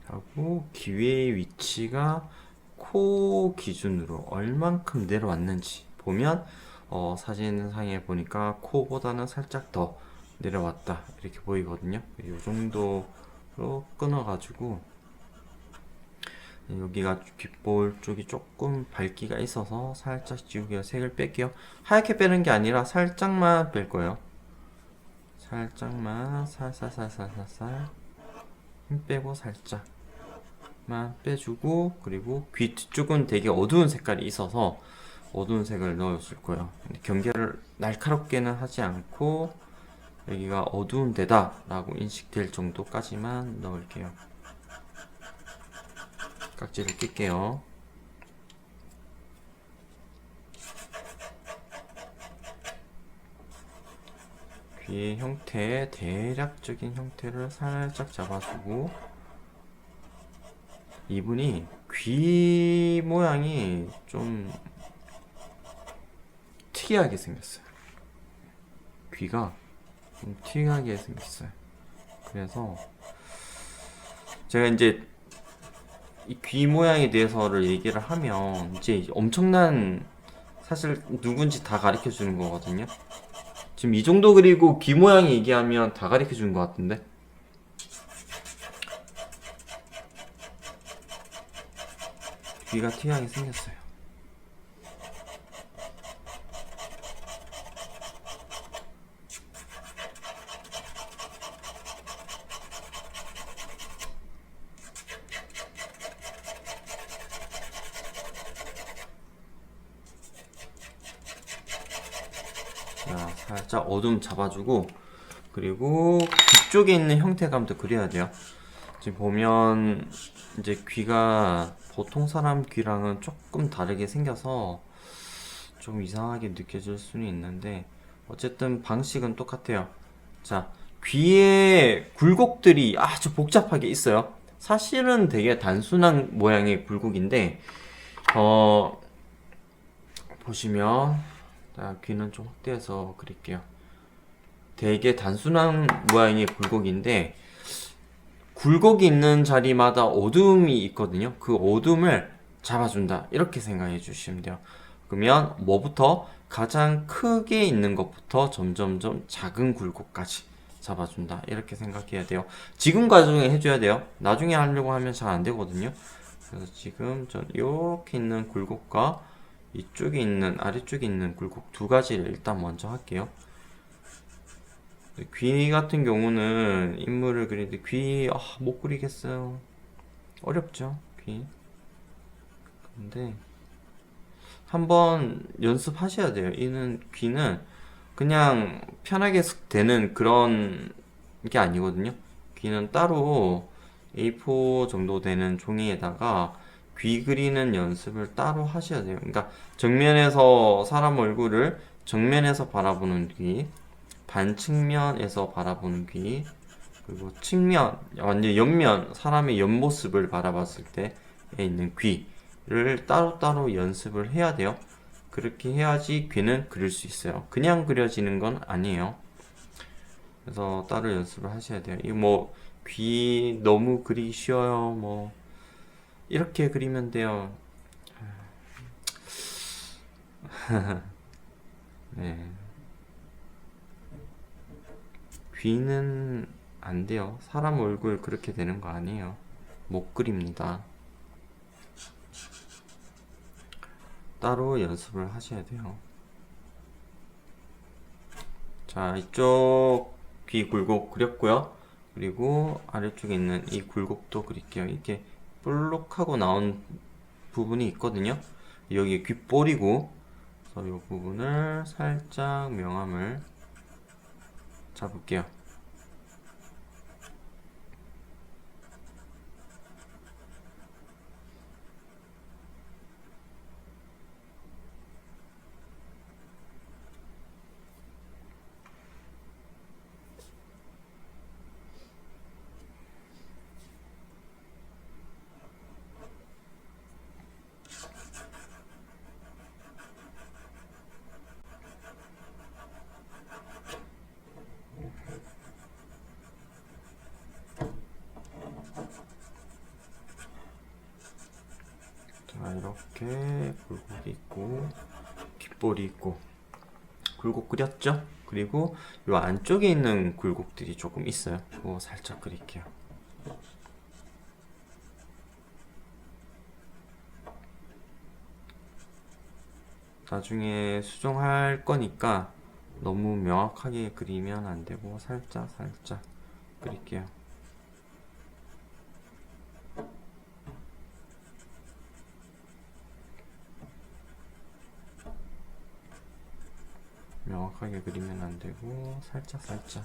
하고 귀의 위치가 코 기준으로 얼만큼 내려왔는지 보면 사진상에 보니까 코보다는 살짝 더 내려왔다 이렇게 보이거든요. 이 정도로 끊어가지고 여기가 귓볼 쪽이 조금 밝기가 있어서 살짝 지우개와 색을 뺄게요. 하얗게 빼는 게 아니라 살짝만 뺄 거예요. 살짝만 살살살살살살 힘 빼고 살짝만 빼주고, 그리고 귀 뒤쪽은 되게 어두운 색깔이 있어서 어두운 색을 넣어줄 거예요. 경계를 날카롭게는 하지 않고 여기가 어두운 데다 라고 인식될 정도까지만 넣을게요. 깍지를 낄게요. 귀의 형태, 대략적인 형태를 살짝 잡아주고, 이분이 귀 모양이 좀 특이하게 생겼어요. 귀가 좀 특이하게 생겼어요. 그래서 제가 이제 이 귀 모양에 대해서를 얘기를 하면 이제 엄청난, 사실 누군지 다 가르쳐 주는 거거든요. 지금 이 정도 그리고 귀 모양 얘기하면 다 가르쳐 주는 것 같은데. 귀가 특이하게 생겼어요. 자, 살짝 어둠 잡아주고, 그리고 뒤쪽에 있는 형태감도 그려야 돼요. 지금 보면 이제 귀가 보통 사람 귀랑은 조금 다르게 생겨서 좀 이상하게 느껴질 수는 있는데 어쨌든 방식은 똑같아요. 자, 귀에 굴곡들이 아주 복잡하게 있어요. 사실은 되게 단순한 모양의 굴곡인데 보시면, 자, 귀는 좀 확대해서 그릴게요. 되게 단순한 모양의 굴곡인데 굴곡이 있는 자리마다 어둠이 있거든요. 그 어둠을 잡아준다 이렇게 생각해 주시면 돼요. 그러면 뭐부터? 가장 크게 있는 것부터 점점점 작은 굴곡까지 잡아준다 이렇게 생각해야 돼요. 지금 과정에 해줘야 돼요. 나중에 하려고 하면 잘 안 되거든요. 그래서 지금 전 이렇게 있는 굴곡과 이쪽에 있는, 아래쪽에 있는 굴곡 두 가지를 일단 먼저 할게요. 귀 같은 경우는 인물을 그리는데 귀 못 그리겠어요. 어렵죠, 귀. 근데 한번 연습하셔야 돼요. 귀는 그냥 편하게 되는 그런 게 아니거든요. 귀는 따로 A4 정도 되는 종이에다가 귀 그리는 연습을 따로 하셔야 돼요. 그러니까 정면에서 사람 얼굴을 정면에서 바라보는 귀, 반측면에서 바라보는 귀, 그리고 측면, 완전 옆면, 사람의 옆모습을 바라봤을 때에 있는 귀를 따로따로 연습을 해야 돼요. 그렇게 해야지 귀는 그릴 수 있어요. 그냥 그려지는 건 아니에요. 그래서 따로 연습을 하셔야 돼요. 이거 뭐 귀 너무 그리기 쉬워요. 뭐 이렇게 그리면 돼요. 네. 귀는 안 돼요. 사람 얼굴 그렇게 되는 거 아니에요. 못 그립니다. 따로 연습을 하셔야 돼요. 자, 이쪽 귀 굴곡 그렸고요. 그리고 아래쪽에 있는 이 굴곡도 그릴게요. 이렇게 볼록하고 나온 부분이 있거든요. 여기 귓볼이고, 그래서 이 부분을 살짝 명암을 잡을게요. 자, 이렇게 굴곡이 있고 귓볼이 있고 굴곡 그렸죠? 그리고 이 안쪽에 있는 굴곡들이 조금 있어요. 그거 살짝 그릴게요. 나중에 수정할 거니까 너무 명확하게 그리면 안 되고 살짝 살짝 그릴게요. 명확하게 그리면 안 되고 살짝 살짝.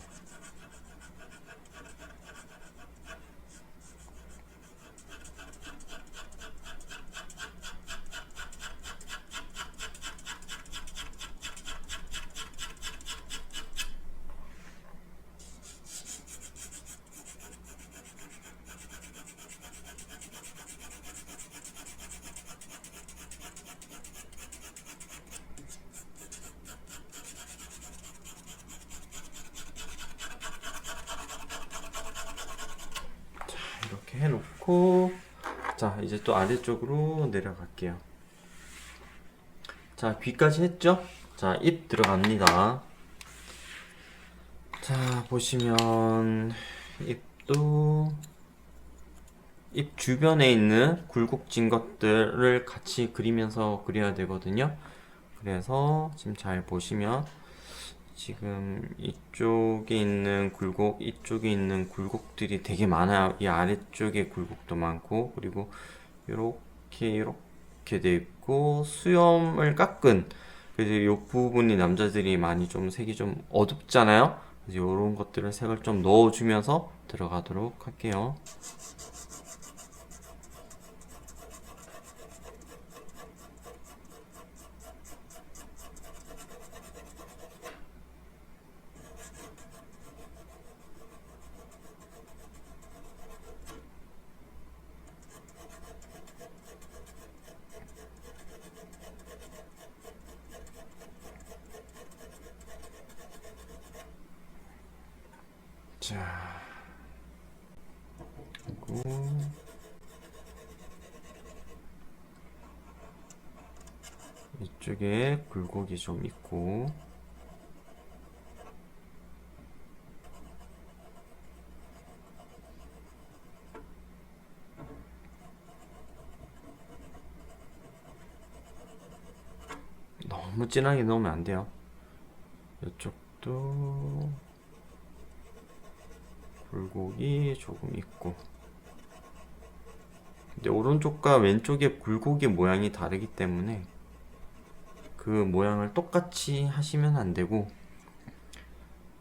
이렇게 해놓고, 자, 이제 또 아래쪽으로 내려갈게요. 자, 귀까지 했죠? 자, 입 들어갑니다. 자, 보시면 입도 입 주변에 있는 굴곡진 것들을 같이 그리면서 그려야 되거든요. 그래서 지금 잘 보시면 지금 이쪽에 있는 굴곡, 이쪽에 있는 굴곡들이 되게 많아요. 이 아래쪽에 굴곡도 많고, 그리고 이렇게 돼 있고, 수염을 깎은, 그래서 이 부분이 남자들이 많이 좀 색이 좀 어둡잖아요. 그래서 이런 것들을 색을 좀 넣어주면서 들어가도록 할게요. 자, 그리고 이쪽에 굴곡이 좀 있고, 너무 진하게 넣으면 안 돼요. 이쪽도 굴곡이 조금 있고, 근데 오른쪽과 왼쪽의 굴곡의 모양이 다르기 때문에 그 모양을 똑같이 하시면 안 되고,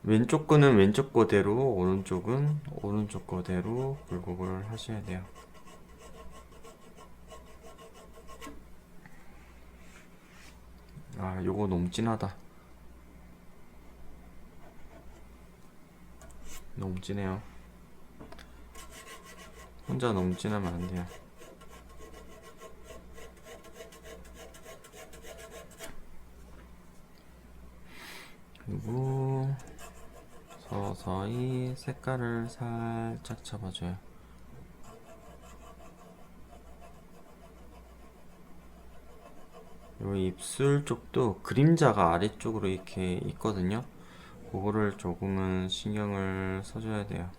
왼쪽 거는 왼쪽 거대로, 오른쪽은 오른쪽 거대로 굴곡을 하셔야 돼요. 아, 요거 너무 진하다. 너무 진해요. 혼자 너무 진하면 안 돼요. 그리고 서서히 색깔을 살짝 잡아줘요. 요 입술 쪽도 그림자가 아래쪽으로 이렇게 있거든요. 그거를 조금은 신경을 써줘야 돼요.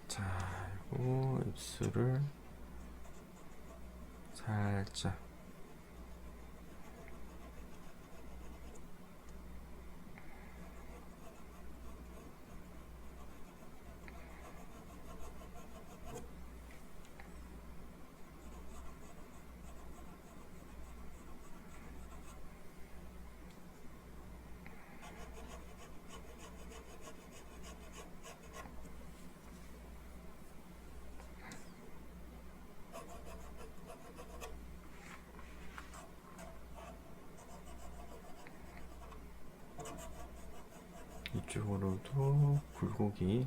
자, 그리고 입술을 살짝 이쪽으로도 굴곡이.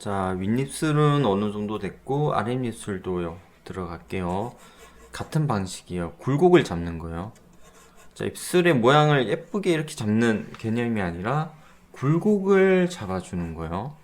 자, 윗입술은 어느 정도 됐고 아랫입술도요 들어갈게요. 같은 방식이에요. 굴곡을 잡는 거예요. 자, 입술의 모양을 예쁘게 이렇게 잡는 개념이 아니라 굴곡을 잡아주는 거예요.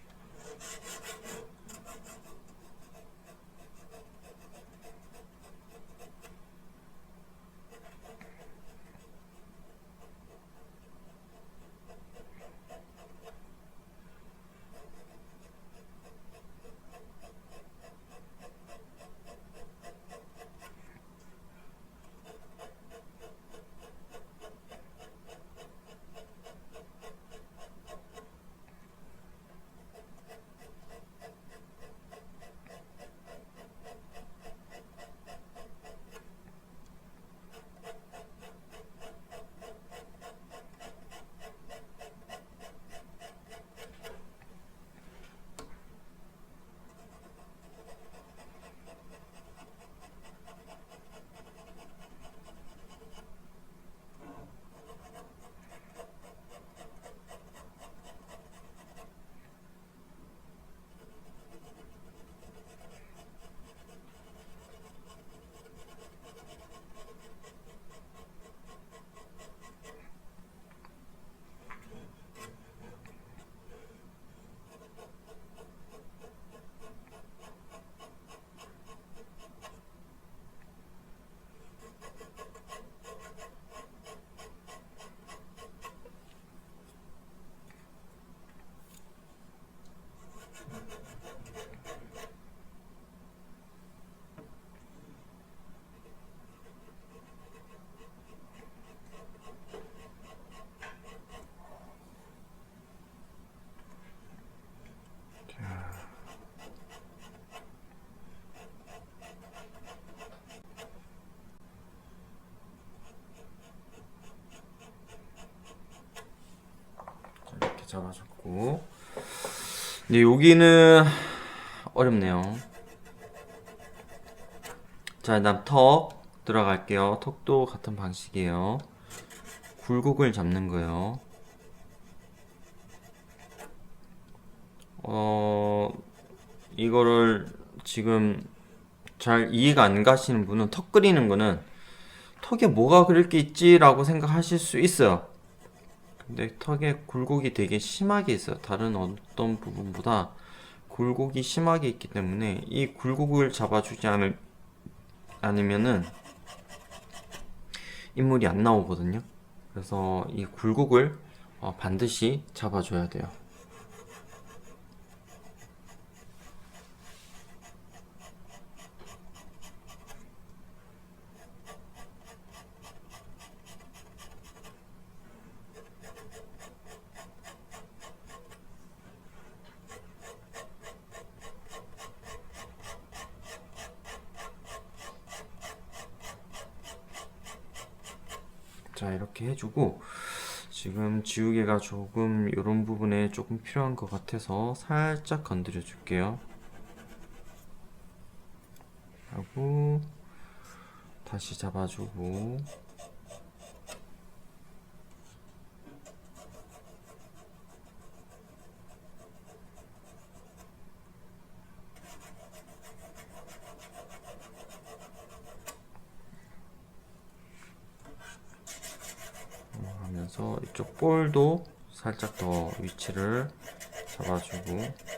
이렇게 잡아줬고, 근데 여기는 어렵네요. 자, 일단 턱 들어갈게요. 턱도 같은 방식이에요. 굴곡을 잡는 거예요. 이거를 지금 잘 이해가 안 가시는 분은 턱 그리는 거는 턱에 뭐가 그릴 게 있지라고 생각하실 수 있어요. 근데 턱에 굴곡이 되게 심하게 있어요. 다른 어떤 부분보다 굴곡이 심하게 있기 때문에 이 굴곡을 잡아주지 않으면은 인물이 안 나오거든요. 그래서 이 굴곡을 반드시 잡아줘야 돼요. 자, 이렇게 해주고 지금 지우개가 조금 이런 부분에 조금 필요한 것 같아서 살짝 건드려 줄게요. 하고 다시 잡아주고 하면서 이쪽 볼도 살짝 더 위치를 잡아주고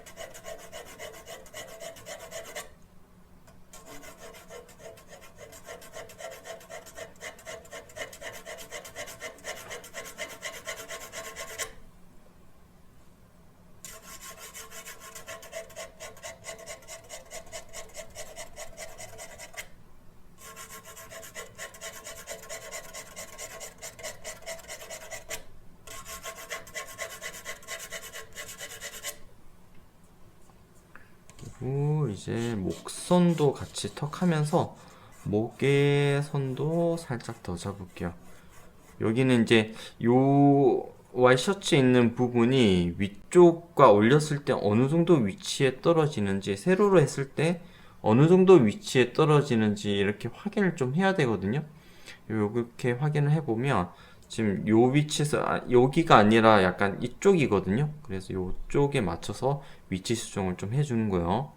그리고 이제 목선도 같이 턱 하면서 목의 선도 살짝 더 잡을게요. 여기는 이제 요 와이셔츠에 있는 부분이 위쪽과 올렸을 때 어느 정도 위치에 떨어지는지, 세로로 했을 때 어느 정도 위치에 떨어지는지 이렇게 확인을 좀 해야 되거든요. 이렇게 확인을 해보면 지금 요 위치에서 여기가 아니라 약간 이쪽이거든요. 그래서 이쪽에 맞춰서 위치 수정을 좀 해주는 거예요.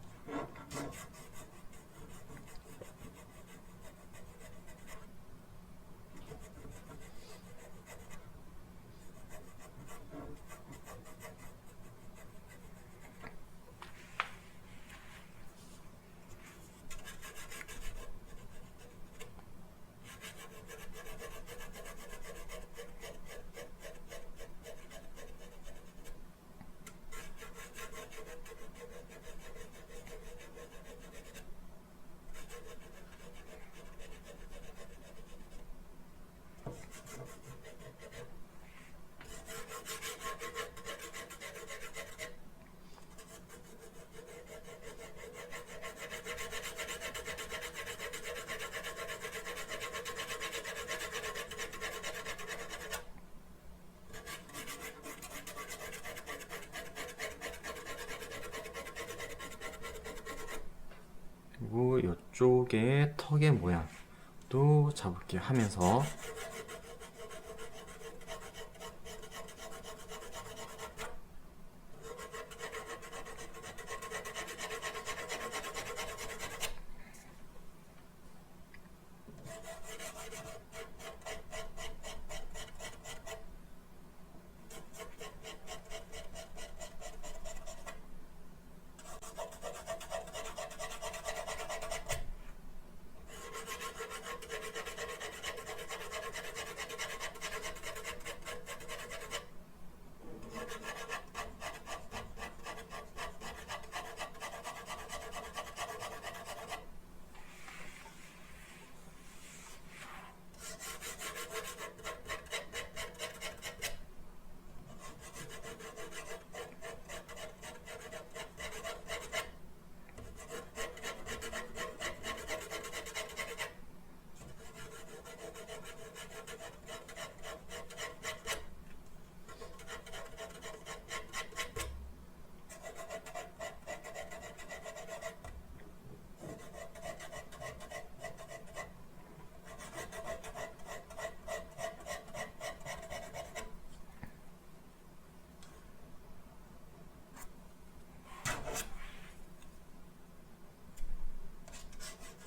그리고 이쪽에 턱의 모양도 잡을게요 하면서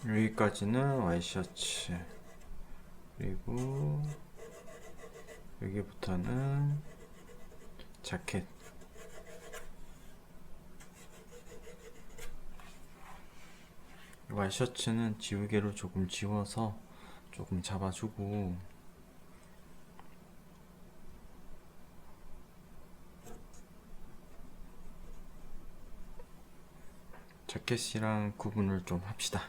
여기까지는 와이셔츠, 그리고 여기부터는 자켓. 와이셔츠는 지우개로 조금 지워서 조금 잡아주고, 자켓이랑 구분을 좀 합시다.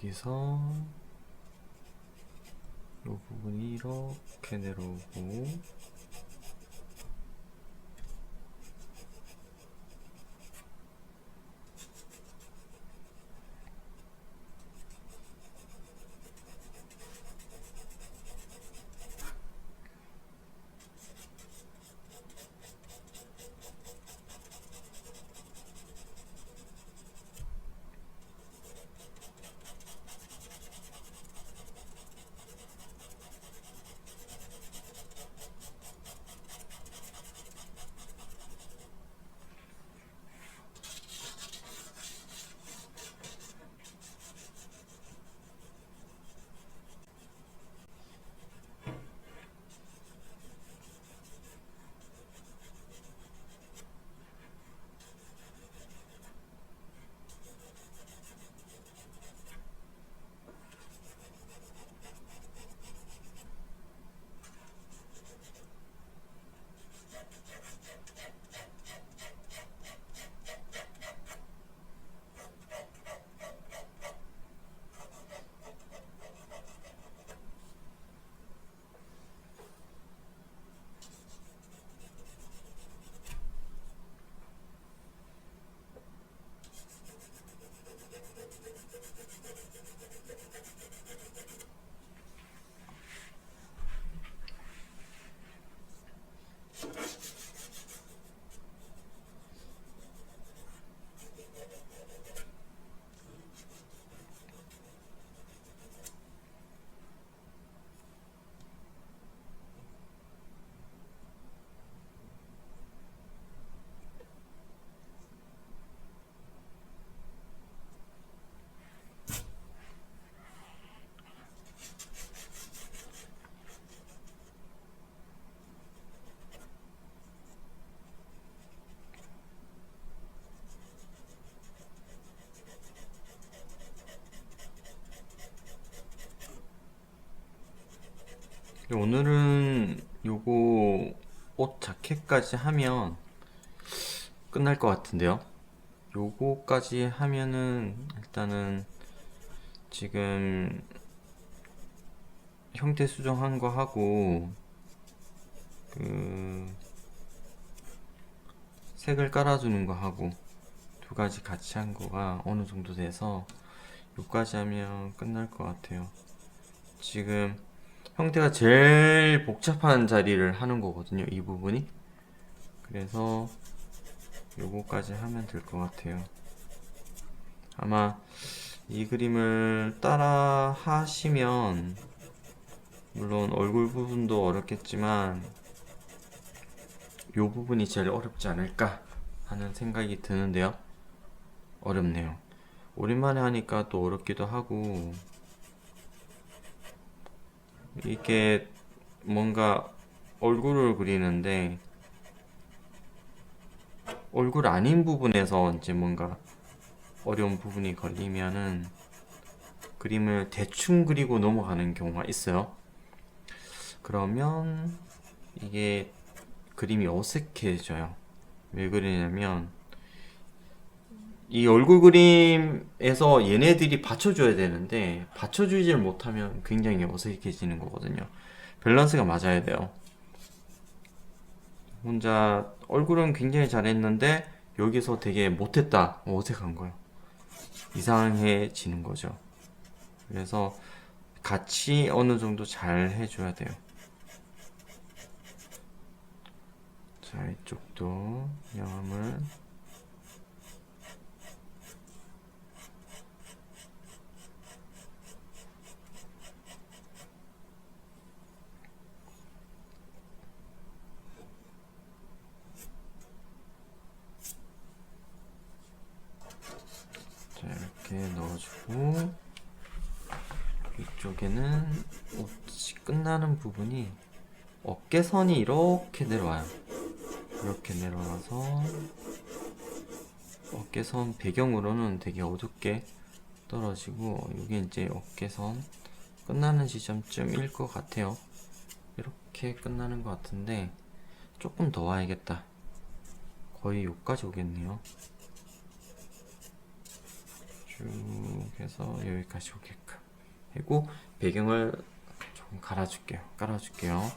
여기서 이 부분이 이렇게 내려오고, 오늘은 요거 옷 자켓까지 하면 끝날 것 같은데요. 요거까지 하면은 일단은 지금 형태 수정한 거 하고, 그 색을 깔아주는 거 하고 두 가지 같이 한 거가 어느 정도 돼서 여기까지 하면 끝날 것 같아요. 지금 형태가 제일 복잡한 자리를 하는 거거든요, 이 부분이. 그래서 요거까지 하면 될 것 같아요. 아마 이 그림을 따라 하시면 물론 얼굴 부분도 어렵겠지만 요 부분이 제일 어렵지 않을까 하는 생각이 드는데요. 어렵네요. 오랜만에 하니까 또 어렵기도 하고, 이게 뭔가 얼굴을 그리는데 얼굴 아닌 부분에서 이제 뭔가 어려운 부분이 걸리면은 그림을 대충 그리고 넘어가는 경우가 있어요. 그러면 이게 그림이 어색해져요. 왜 그러냐면 이 얼굴 그림에서 얘네들이 받쳐줘야 되는데 받쳐주질 못하면 굉장히 어색해지는 거거든요. 밸런스가 맞아야 돼요. 혼자 얼굴은 굉장히 잘했는데 여기서 되게 못했다, 어색한 거예요. 이상해지는 거죠. 그래서 같이 어느 정도 잘 해줘야 돼요. 자, 이쪽도 영암을 자, 이렇게 넣어주고, 이쪽에는 옷이 끝나는 부분이 어깨선이 이렇게 내려와요. 이렇게 내려와서 어깨선 배경으로는 되게 어둡게 떨어지고, 이게 이제 어깨선 끝나는 지점쯤일 것 같아요. 이렇게 끝나는 것 같은데 조금 더 와야겠다. 거의 여기까지 오겠네요. 쭉 해서 여기까지 오게끔. 그리고 배경을 조금 깔아줄게요.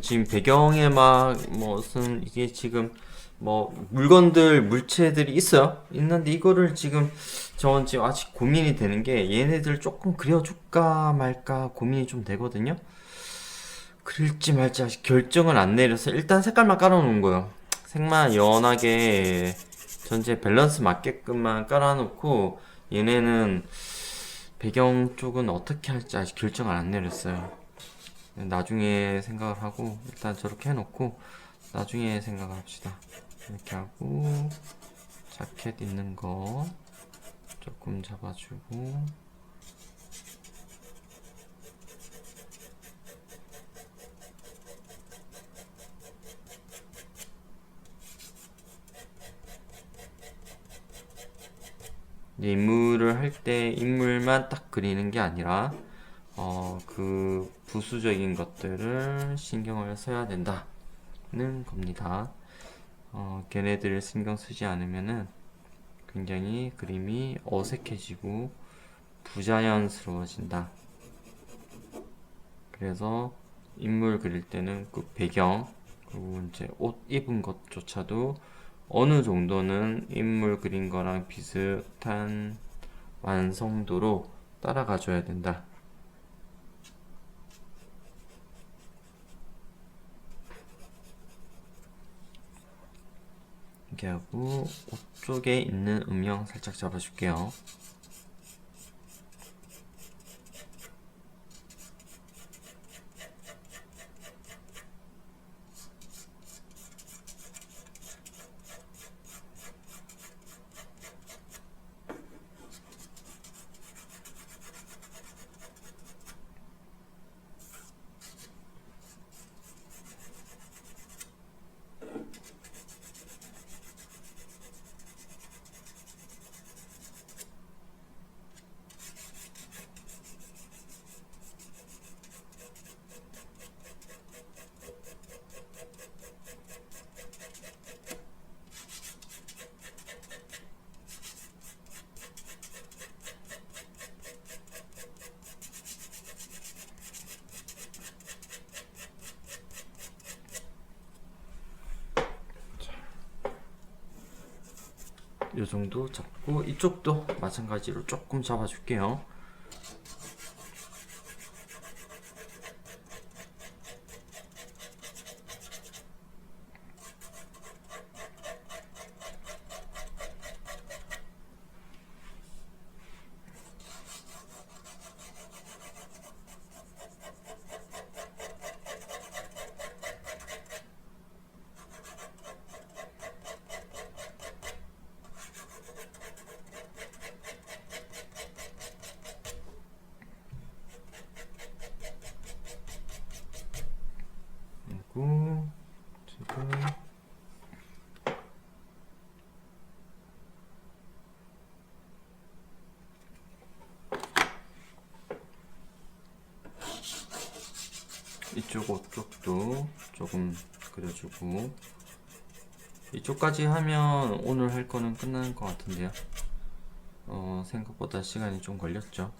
지금 배경에 막 무슨 이게 지금 뭐 물건들 물체들이 있어요. 있는데 이거를 저는 지금 아직 고민이 되는 게 얘네들 조금 그려줄까 말까 고민이 좀 되거든요. 그릴지 말지 아직 결정을 안 내려서 일단 색깔만 깔아놓은 거예요. 색만 연하게 전체 밸런스 맞게끔만 깔아놓고, 얘네는 배경 쪽은 어떻게 할지 아직 결정을 안 내렸어요. 나중에 생각을 하고 일단 저렇게 해놓고 나중에 생각을 합시다. 이렇게 하고 자켓 있는 거 조금 잡아주고, 인물을 할 때 인물만 딱 그리는 게 아니라 그 부수적인 것들을 신경을 써야 된다는 겁니다. 걔네들을 신경 쓰지 않으면은 굉장히 그림이 어색해지고 부자연스러워진다. 그래서 인물 그릴 때는 그 배경, 그리고 이제 옷 입은 것조차도 어느 정도는 인물 그린 거랑 비슷한 완성도로 따라가 줘야 된다. 이렇게 하고 옷 쪽에 있는 음영 살짝 잡아줄게요. 요 정도 잡고 이쪽도 마찬가지로 조금 잡아줄게요. 그리고 지금 이쪽 옷쪽도 조금 그려주고 이쪽까지 하면 오늘 할 거는 끝나는 것 같은데요. 생각보다 시간이 좀 걸렸죠.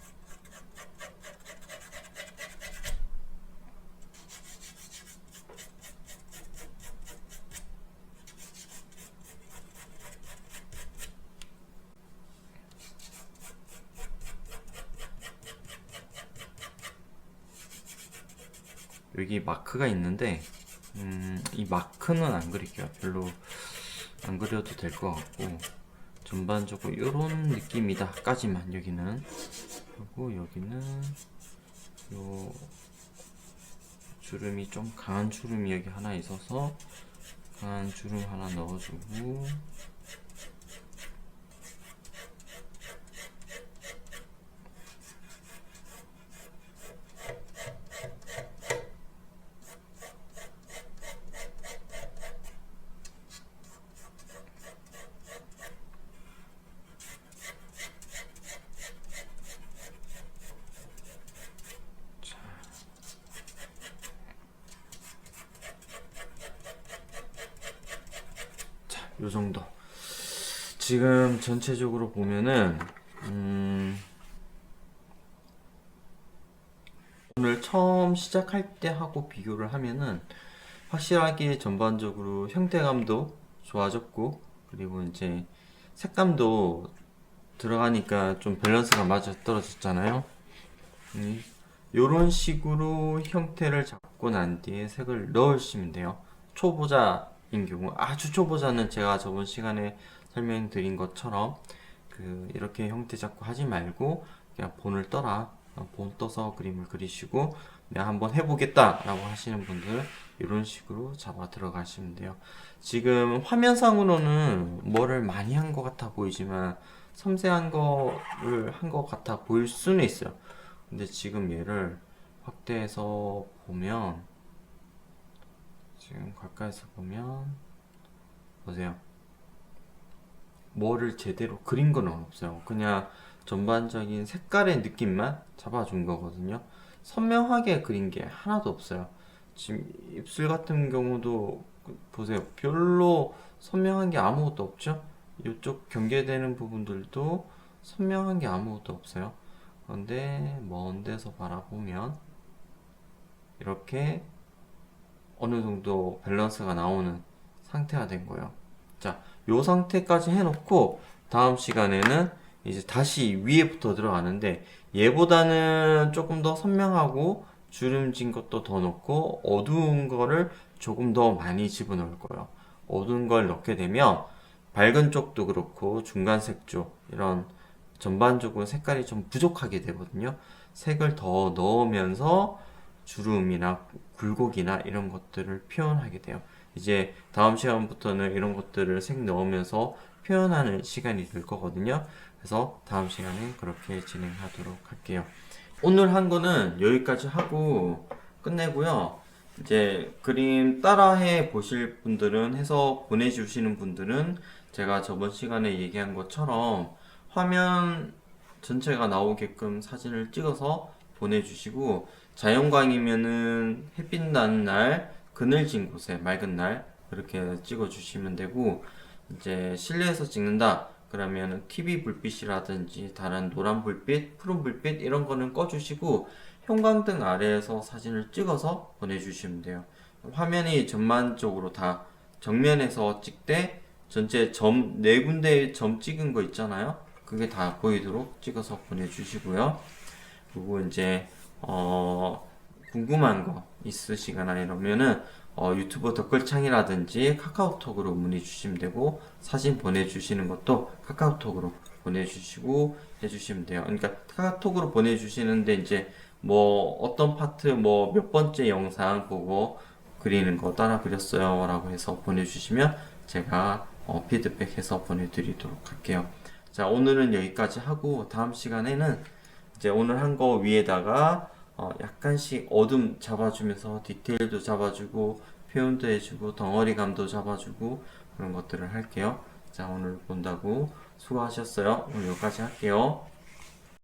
여기 마크가 있는데 이 마크는 안 그릴게요. 별로 안 그려도 될 것 같고 전반적으로 이런 느낌이다 까지만 여기는. 그리고 여기는 요 주름이 좀 강한 주름이 여기 하나 있어서 강한 주름 하나 넣어주고 요 정도. 지금 전체적으로 보면은 오늘 처음 시작할 때 하고 비교를 하면은 확실하게 전반적으로 형태감도 좋아졌고 그리고 이제 색감도 들어가니까 좀 밸런스가 맞아 떨어졌잖아요. 요런 식으로 형태를 잡고 난 뒤에 색을 넣으시면 돼요. 초보자인 경우, 아주 초보자는 제가 저번 시간에 설명드린 것처럼 이렇게 형태 잡고 하지 말고 그냥 본을 떠라. 본 떠서 그림을 그리시고 내가 한번 해보겠다 라고 하시는 분들 이런 식으로 잡아 들어가시면 돼요. 지금 화면상으로는 뭐를 많이 한 것 같아 보이지만 섬세한 거를 한 것 같아 보일 수는 있어요. 근데 지금 얘를 확대해서 보면 지금 가까이서 보면 보세요. 뭐를 제대로 그린 건 없어요. 그냥 전반적인 색깔의 느낌만 잡아준 거거든요. 선명하게 그린 게 하나도 없어요. 지금 입술 같은 경우도 보세요. 별로 선명한 게 아무것도 없죠? 이쪽 경계되는 부분들도 선명한 게 아무것도 없어요. 그런데 먼 데서 바라보면 이렇게 어느 정도 밸런스가 나오는 상태가 된 거예요. 자, 요 상태까지 해놓고 다음 시간에는 이제 다시 위에부터 들어가는데 얘보다는 조금 더 선명하고 주름진 것도 더 넣고 어두운 거를 조금 더 많이 집어넣을 거예요. 어두운 걸 넣게 되면 밝은 쪽도 그렇고 중간색 쪽 이런 전반적으로 색깔이 좀 부족하게 되거든요. 색을 더 넣으면서 주름이나 굴곡이나 이런 것들을 표현하게 돼요. 이제 다음 시간부터는 이런 것들을 색 넣으면서 표현하는 시간이 될 거거든요. 그래서 다음 시간에 그렇게 진행하도록 할게요. 오늘 한 거는 여기까지 하고 끝내고요. 이제 그림 따라해 보실 분들은 해서 보내주시는 분들은 제가 저번 시간에 얘기한 것처럼 화면 전체가 나오게끔 사진을 찍어서 보내주시고 자연광이면은 햇빛 나는 날 그늘진 곳에 맑은 날 그렇게 찍어주시면 되고 이제 실내에서 찍는다 그러면 TV 불빛이라든지 다른 노란 불빛, 푸른 불빛 이런 거는 꺼주시고 형광등 아래에서 사진을 찍어서 보내주시면 돼요. 화면이 전반적으로 다 정면에서 찍되 전체 점, 네 군데 점 찍은 거 있잖아요. 그게 다 보이도록 찍어서 보내주시고요. 그리고 이제, 궁금한 거 있으시거나 이러면은, 유튜브 댓글창이라든지 카카오톡으로 문의 주시면 되고, 사진 보내주시는 것도 카카오톡으로 보내주시고 해주시면 돼요. 그러니까 카카오톡으로 보내주시는데 이제 뭐 어떤 파트 뭐 몇 번째 영상 보고 그리는 거 따라 그렸어요 라고 해서 보내주시면 제가 피드백해서 보내드리도록 할게요. 자, 오늘은 여기까지 하고 다음 시간에는 이제 오늘 한 거 위에다가 약간씩 어둠 잡아주면서 디테일도 잡아주고 표현도 해주고 덩어리감도 잡아주고 그런 것들을 할게요. 자, 오늘 본다고 수고하셨어요. 오늘 여기까지 할게요.